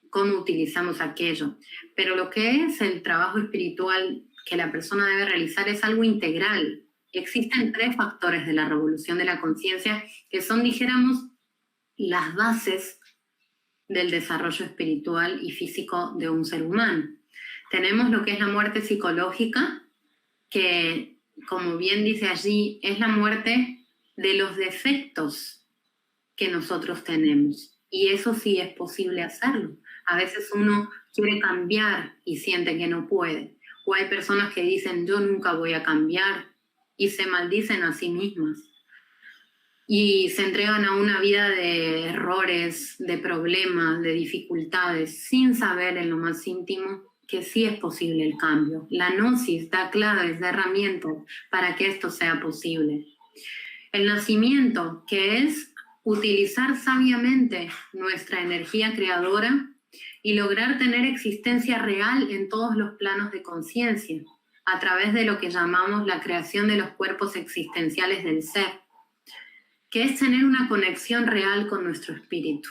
cómo utilizamos aquello. Pero lo que es el trabajo espiritual que la persona debe realizar es algo integral. Existen 3 factores de la revolución de la conciencia que son, dijéramos, las bases del desarrollo espiritual y físico de un ser humano. Tenemos lo que es la muerte psicológica, que, como bien dice allí, es la muerte de los defectos que nosotros tenemos. Y eso sí es posible hacerlo. A veces uno quiere cambiar y siente que no puede. O hay personas que dicen, yo nunca voy a cambiar, y se maldicen a sí mismas. Y se entregan a una vida de errores, de problemas, de dificultades, sin saber en lo más íntimo que sí es posible el cambio. La gnosis da claves, da herramientas para que esto sea posible. El nacimiento, que es utilizar sabiamente nuestra energía creadora y lograr tener existencia real en todos los planos de conciencia, a través de lo que llamamos la creación de los cuerpos existenciales del ser, que es tener una conexión real con nuestro espíritu.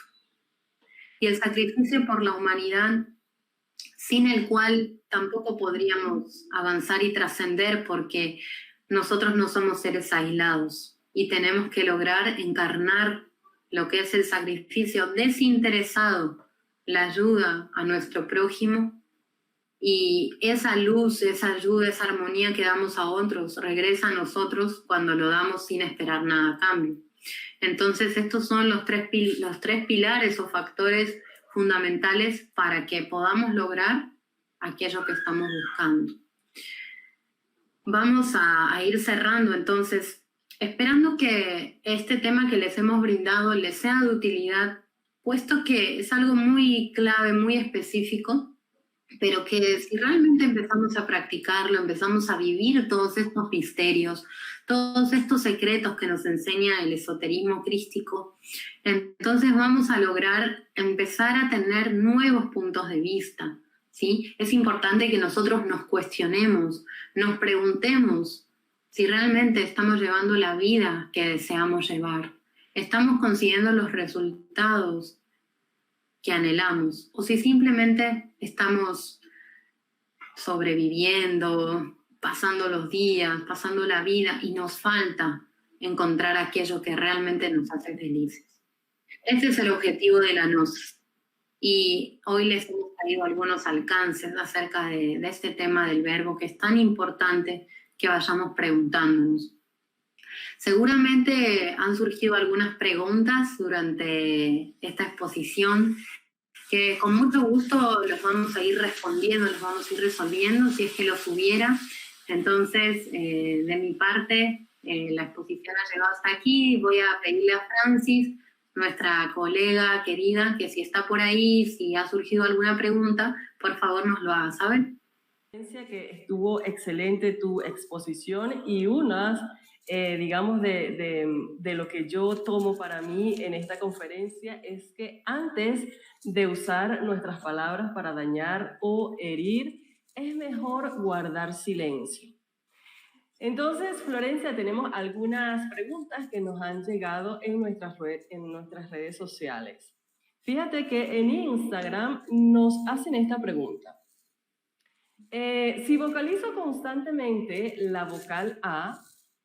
Y el sacrificio por la humanidad, sin el cual tampoco podríamos avanzar y trascender, porque nosotros no somos seres aislados y tenemos que lograr encarnar lo que es el sacrificio desinteresado, la ayuda a nuestro prójimo, y esa luz, esa ayuda, esa armonía que damos a otros regresa a nosotros cuando lo damos sin esperar nada a cambio. Entonces estos son los tres pilares o factores fundamentales para que podamos lograr aquello que estamos buscando. Vamos a ir cerrando entonces, esperando que este tema que les hemos brindado les sea de utilidad, puesto que es algo muy clave, muy específico, pero que si realmente empezamos a practicarlo, empezamos a vivir todos estos misterios, todos estos secretos que nos enseña el esoterismo crístico, entonces vamos a lograr empezar a tener nuevos puntos de vista, ¿sí? Es importante que nosotros nos cuestionemos, nos preguntemos si realmente estamos llevando la vida que deseamos llevar, estamos consiguiendo los resultados que anhelamos, o si simplemente estamos sobreviviendo, pasando los días, pasando la vida y nos falta encontrar aquello que realmente nos hace felices. Ese es el objetivo de la Gnosis. Y hoy les hemos traído algunos alcances acerca de este tema del verbo, que es tan importante que vayamos preguntándonos. Seguramente han surgido algunas preguntas durante esta exposición que con mucho gusto los vamos a ir respondiendo, los vamos a ir resolviendo si es que los hubiera. Entonces, de mi parte, la exposición ha llegado hasta aquí. Voy a pedirle a Francis, nuestra colega querida, que si está por ahí, si ha surgido alguna pregunta, por favor nos lo haga saber. Que estuvo excelente tu exposición y unas, digamos, de lo que yo tomo para mí en esta conferencia es que antes de usar nuestras palabras para dañar o herir, es mejor guardar silencio. Entonces, Florencia, tenemos algunas preguntas que nos han llegado en nuestras redes sociales. Fíjate que en Instagram nos hacen esta pregunta. Si vocalizo constantemente la vocal A,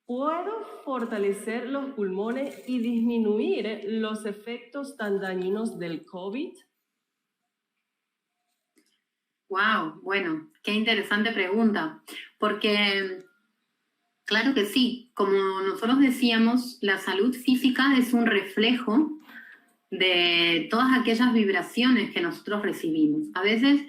¿puedo fortalecer los pulmones y disminuir los efectos tan dañinos del COVID? Wow, bueno, qué interesante pregunta, porque claro que sí, como nosotros decíamos, la salud física es un reflejo de todas aquellas vibraciones que nosotros recibimos. A veces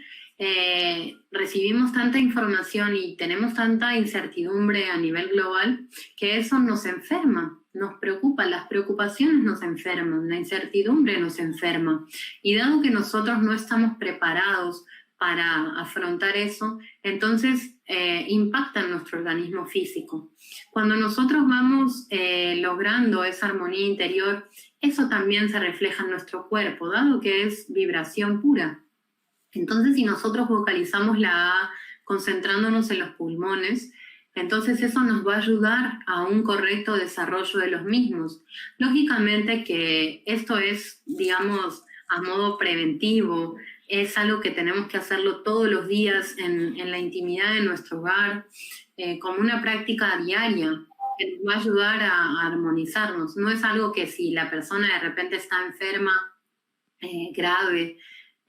recibimos tanta información y tenemos tanta incertidumbre a nivel global que eso nos enferma, nos preocupa, las preocupaciones nos enferman, la incertidumbre nos enferma. Y dado que nosotros no estamos preparados para afrontar eso, entonces impacta en nuestro organismo físico. Cuando nosotros vamos logrando esa armonía interior, eso también se refleja en nuestro cuerpo, dado que es vibración pura. Entonces, si nosotros vocalizamos la A concentrándonos en los pulmones, entonces eso nos va a ayudar a un correcto desarrollo de los mismos. Lógicamente que esto es, digamos, a modo preventivo, es algo que tenemos que hacerlo todos los días en la intimidad de nuestro hogar, como una práctica diaria que nos va a ayudar a armonizarnos. No es algo que si la persona de repente está enferma, grave,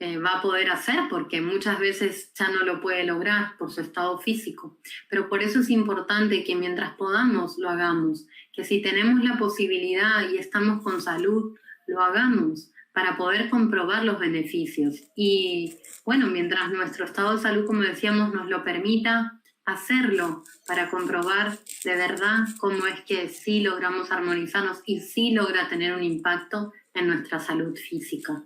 va a poder hacer, porque muchas veces ya no lo puede lograr por su estado físico. Pero por eso es importante que mientras podamos lo hagamos, que si tenemos la posibilidad y estamos con salud, lo hagamos para poder comprobar los beneficios. Y bueno, mientras nuestro estado de salud, como decíamos, nos lo permita, hacerlo para comprobar de verdad cómo es que sí logramos armonizarnos y sí logra tener un impacto en nuestra salud física.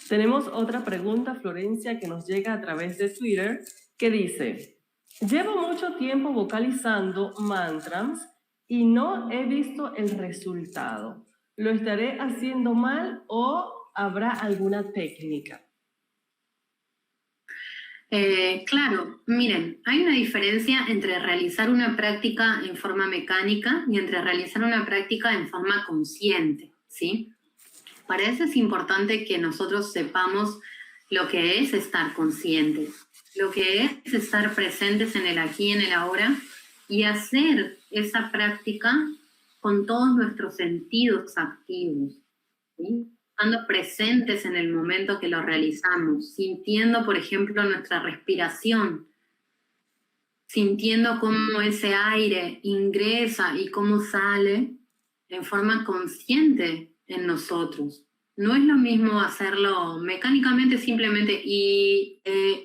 Tenemos otra pregunta, Florencia, que nos llega a través de Twitter, que dice: llevo mucho tiempo vocalizando mantras y no he visto el resultado. ¿Lo estaré haciendo mal o habrá alguna técnica? Claro, miren, hay una diferencia entre realizar una práctica en forma mecánica y entre realizar una práctica en forma consciente, ¿sí? Para eso es importante que nosotros sepamos lo que es estar conscientes, lo que es estar presentes en el aquí y en el ahora y hacer esa práctica con todos nuestros sentidos activos, ¿sí? Estando presentes en el momento que lo realizamos, sintiendo, por ejemplo, nuestra respiración, sintiendo cómo ese aire ingresa y cómo sale en forma consciente en nosotros. No es lo mismo hacerlo mecánicamente, simplemente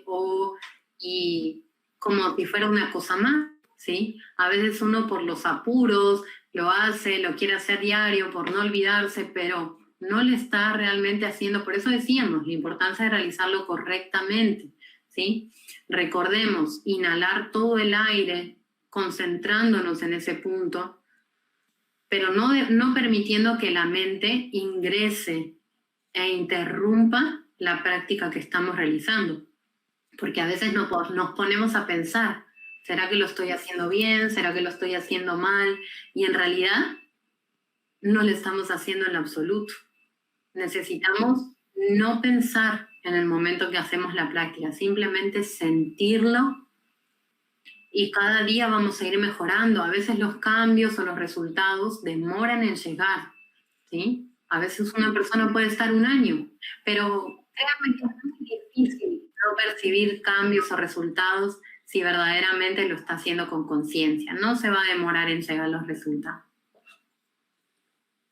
o, y como si fuera una cosa más, ¿sí? A veces uno por los apuros lo hace, lo quiere hacer diario por no olvidarse, pero no le está realmente haciendo. Por eso decíamos la importancia de realizarlo correctamente, ¿sí? Recordemos, inhalar todo el aire, concentrándonos en ese punto, pero no permitiendo que la mente ingrese e interrumpa la práctica que estamos realizando. Porque a veces nos ponemos a pensar, ¿será que lo estoy haciendo bien? ¿Será que lo estoy haciendo mal? Y en realidad no lo estamos haciendo en lo absoluto. Necesitamos no pensar en el momento que hacemos la práctica, simplemente sentirlo y cada día vamos a ir mejorando. A veces los cambios o los resultados demoran en llegar, ¿sí? A veces una persona puede estar un año, pero créanme que es muy difícil no percibir cambios o resultados si verdaderamente lo está haciendo con conciencia. No se va a demorar en llegar los resultados.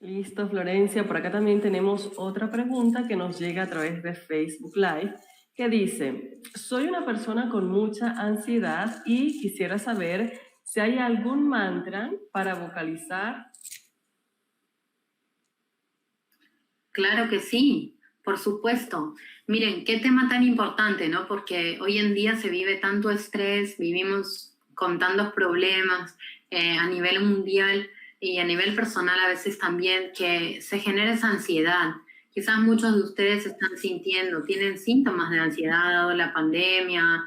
Listo, Florencia. Por acá también tenemos otra pregunta que nos llega a través de Facebook Live, que dice, soy una persona con mucha ansiedad y quisiera saber si hay algún mantra para vocalizar. Claro que sí, por supuesto. Miren, qué tema tan importante, ¿no? Porque hoy en día se vive tanto estrés, vivimos con tantos problemas a nivel mundial y a nivel personal a veces también, que se genera esa ansiedad. Quizás muchos de ustedes están sintiendo, tienen síntomas de ansiedad dado la pandemia,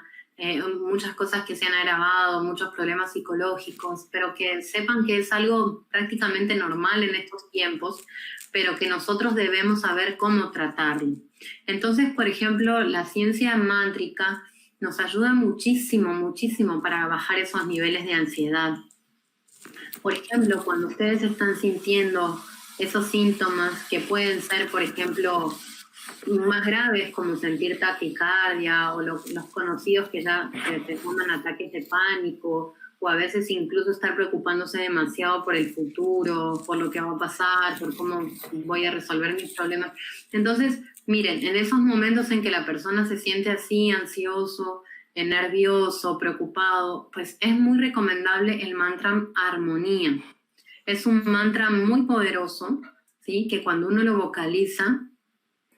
muchas cosas que se han agravado, muchos problemas psicológicos, pero que sepan que es algo prácticamente normal en estos tiempos, pero que nosotros debemos saber cómo tratarlo. Entonces, por ejemplo, la ciencia mántrica nos ayuda muchísimo, muchísimo para bajar esos niveles de ansiedad. Por ejemplo, cuando ustedes están sintiendo esos síntomas que pueden ser, por ejemplo, más graves, como sentir taquicardia o los conocidos que ya te forman ataques de pánico, o a veces incluso estar preocupándose demasiado por el futuro, por lo que va a pasar, por cómo voy a resolver mis problemas. Entonces, miren, en esos momentos en que la persona se siente así, ansioso, nervioso, preocupado, pues es muy recomendable el mantra armonía. Es un mantra muy poderoso, ¿sí? Que cuando uno lo vocaliza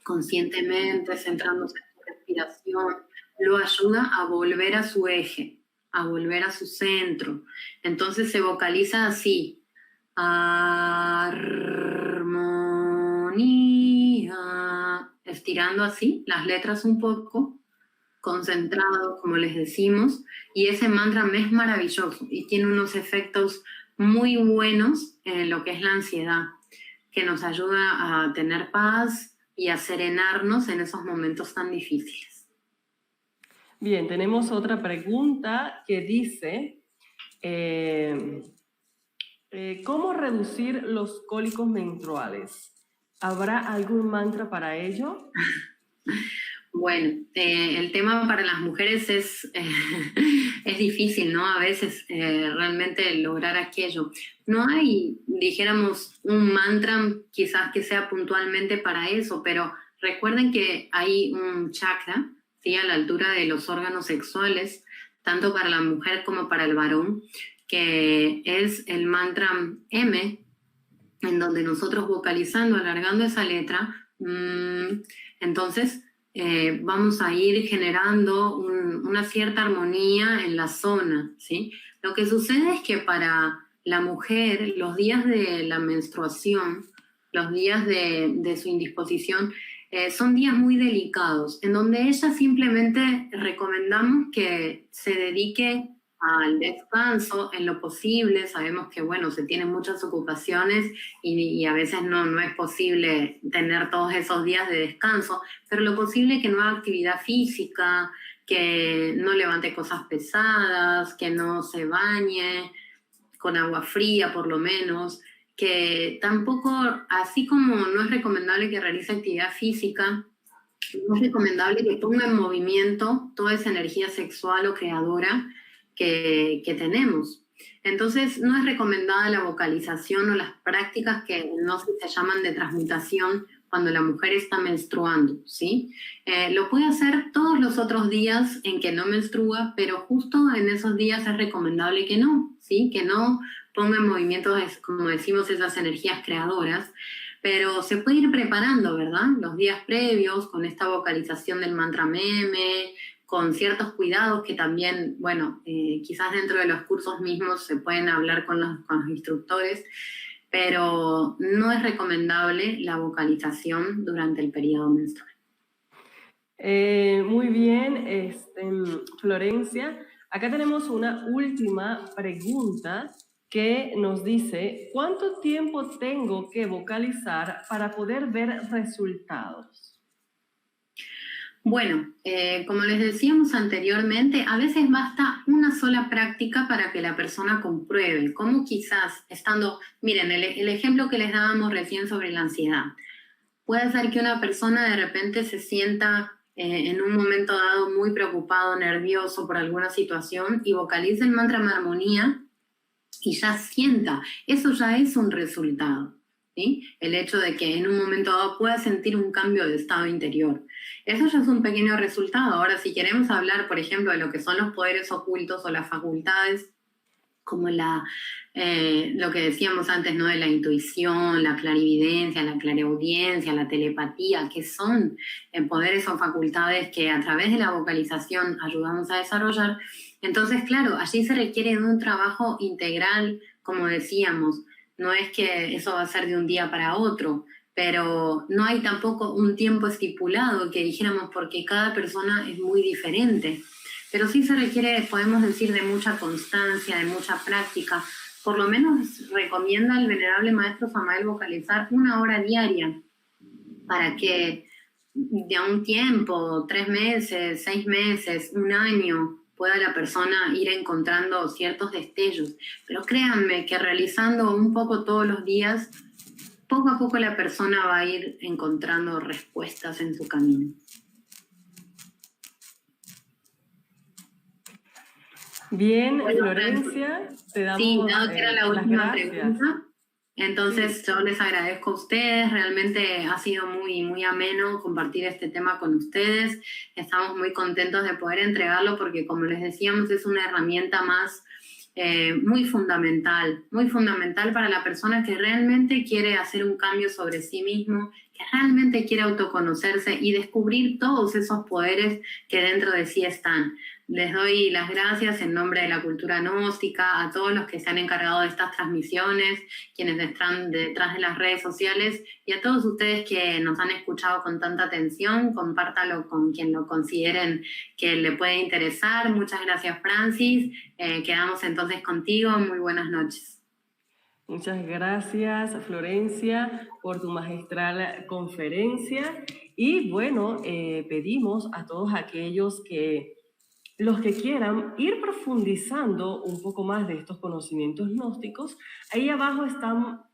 conscientemente, centrándose en su respiración, lo ayuda a volver a su eje, a volver a su centro. Entonces se vocaliza así: armonía, estirando así las letras un poco, concentrado, como les decimos, y ese mantra es maravilloso y tiene unos efectos muy buenos en lo que es la ansiedad, que nos ayuda a tener paz y a serenarnos en esos momentos tan difíciles. Bien, tenemos otra pregunta que dice, ¿cómo reducir los cólicos menstruales? ¿Habrá algún mantra para ello? Bueno, el tema para las mujeres es difícil, ¿no? A veces realmente lograr aquello. No hay, dijéramos, un mantra quizás que sea puntualmente para eso, pero recuerden que hay un chakra, ¿sí? A la altura de los órganos sexuales, tanto para la mujer como para el varón, que es el mantra M, en donde nosotros vocalizando, alargando esa letra, entonces vamos a ir generando una cierta armonía en la zona, ¿sí? Lo que sucede es que para la mujer, los días de la menstruación, los días de su indisposición, son días muy delicados, en donde ella simplemente recomendamos que se dedique al descanso en lo posible. Sabemos que, bueno, se tienen muchas ocupaciones y a veces no es posible tener todos esos días de descanso, pero lo posible que no haga actividad física, que no levante cosas pesadas, que no se bañe con agua fría por lo menos, que tampoco, así como no es recomendable que realice actividad física, no es recomendable que ponga en movimiento toda esa energía sexual o creadora que tenemos. Entonces, no es recomendada la vocalización o las prácticas que no se llaman de transmutación cuando la mujer está menstruando, ¿sí? Lo puede hacer todos los otros días en que no menstrua, pero justo en esos días es recomendable que no, ¿sí? Que no ponga en movimiento, como decimos, esas energías creadoras, pero se puede ir preparando, ¿verdad? Los días previos con esta vocalización del mantra meme, con ciertos cuidados que también, bueno, quizás dentro de los cursos mismos se pueden hablar con los instructores, pero no es recomendable la vocalización durante el periodo menstrual. Muy bien, Florencia. Acá tenemos una última pregunta que nos dice, ¿cuánto tiempo tengo que vocalizar para poder ver resultados? Bueno, como les decíamos anteriormente, a veces basta una sola práctica para que la persona compruebe, como quizás estando, miren, el ejemplo que les dábamos recién sobre la ansiedad. Puede ser que una persona de repente se sienta en un momento dado muy preocupado, nervioso por alguna situación y vocalice el mantra de armonía y ya sienta, eso ya es un resultado, ¿sí? El hecho de que en un momento dado pueda sentir un cambio de estado interior. Eso ya es un pequeño resultado. Ahora, si queremos hablar, por ejemplo, de lo que son los poderes ocultos o las facultades, como lo que decíamos antes, ¿no? De la intuición, la clarividencia, la clareaudiencia, la telepatía, que son poderes o facultades que a través de la vocalización ayudamos a desarrollar. Entonces, claro, allí se requiere de un trabajo integral, como decíamos. No es que eso va a ser de un día para otro, pero no hay tampoco un tiempo estipulado que dijéramos porque cada persona es muy diferente. Pero sí se requiere, podemos decir, de mucha constancia, de mucha práctica. Por lo menos recomienda el venerable maestro Samael vocalizar 1 hora diaria para que de a un tiempo, 3 meses, 6 meses, 1 año, pueda la persona ir encontrando ciertos destellos. Pero créanme que realizando un poco todos los días, poco a poco la persona va a ir encontrando respuestas en su camino. Bien, Florencia, te damos sí, dado que era la última gracias. pregunta, entonces Sí. yo les agradezco a ustedes, realmente ha sido muy, muy ameno compartir este tema con ustedes, estamos muy contentos de poder entregarlo porque como les decíamos es una herramienta más muy fundamental para la persona que realmente quiere hacer un cambio sobre sí mismo, que realmente quiere autoconocerse y descubrir todos esos poderes que dentro de sí están. Les doy las gracias en nombre de la cultura gnóstica, a todos los que se han encargado de estas transmisiones, quienes están detrás de las redes sociales y a todos ustedes que nos han escuchado con tanta atención. Compártalo con quien lo consideren que le puede interesar. Muchas gracias, Francis. Quedamos entonces contigo. Muy buenas noches. Muchas gracias, Florencia, por tu magistral conferencia. Y bueno, pedimos a todos aquellos los que quieran ir profundizando un poco más de estos conocimientos gnósticos, ahí abajo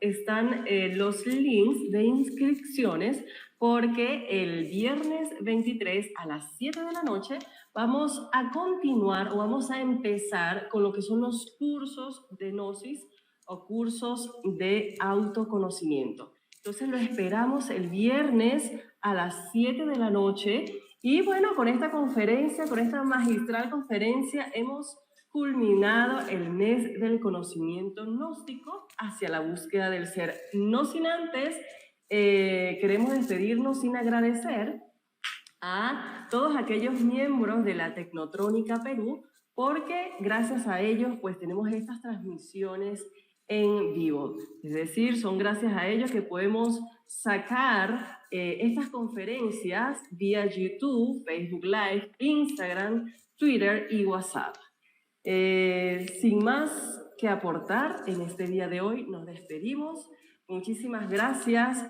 están los links de inscripciones, porque el viernes 23 a las 7 de la noche vamos a continuar o vamos a empezar con lo que son los cursos de Gnosis o cursos de autoconocimiento. Entonces lo esperamos el viernes a las 7 de la noche. Y bueno, con esta conferencia, con esta magistral conferencia, hemos culminado el mes del conocimiento gnóstico hacia la búsqueda del ser. No sin antes, queremos despedirnos sin agradecer a todos aquellos miembros de la Tecnotrónica Perú, porque gracias a ellos pues tenemos estas transmisiones en vivo. Es decir, son gracias a ellos que podemos sacar estas conferencias vía YouTube, Facebook Live, Instagram, Twitter y WhatsApp. Sin más que aportar en este día de hoy, nos despedimos. Muchísimas gracias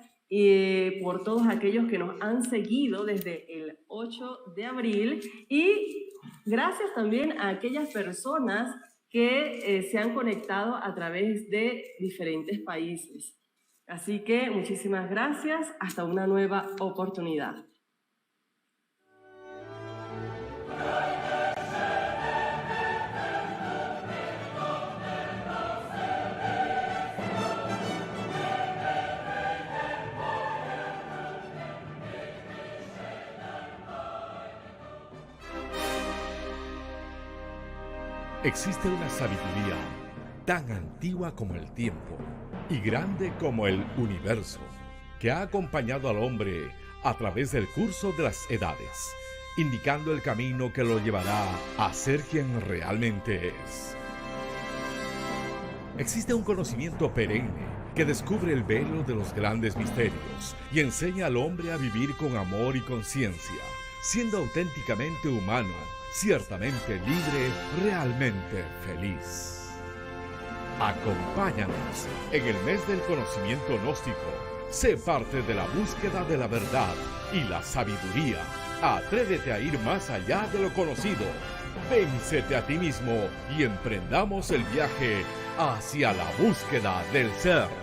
por todos aquellos que nos han seguido desde el 8 de abril y gracias también a aquellas personas que se han conectado a través de diferentes países. Así que muchísimas gracias, hasta una nueva oportunidad. Existe una sabiduría tan antigua como el tiempo y grande como el universo, que ha acompañado al hombre a través del curso de las edades, indicando el camino que lo llevará a ser quien realmente es. Existe un conocimiento perenne que descubre el velo de los grandes misterios y enseña al hombre a vivir con amor y conciencia, siendo auténticamente humano, ciertamente libre, realmente feliz. Acompáñanos en el mes del conocimiento gnóstico. Sé parte de la búsqueda de la verdad y la sabiduría. Atrévete a ir más allá de lo conocido. Véncete a ti mismo y emprendamos el viaje hacia la búsqueda del ser.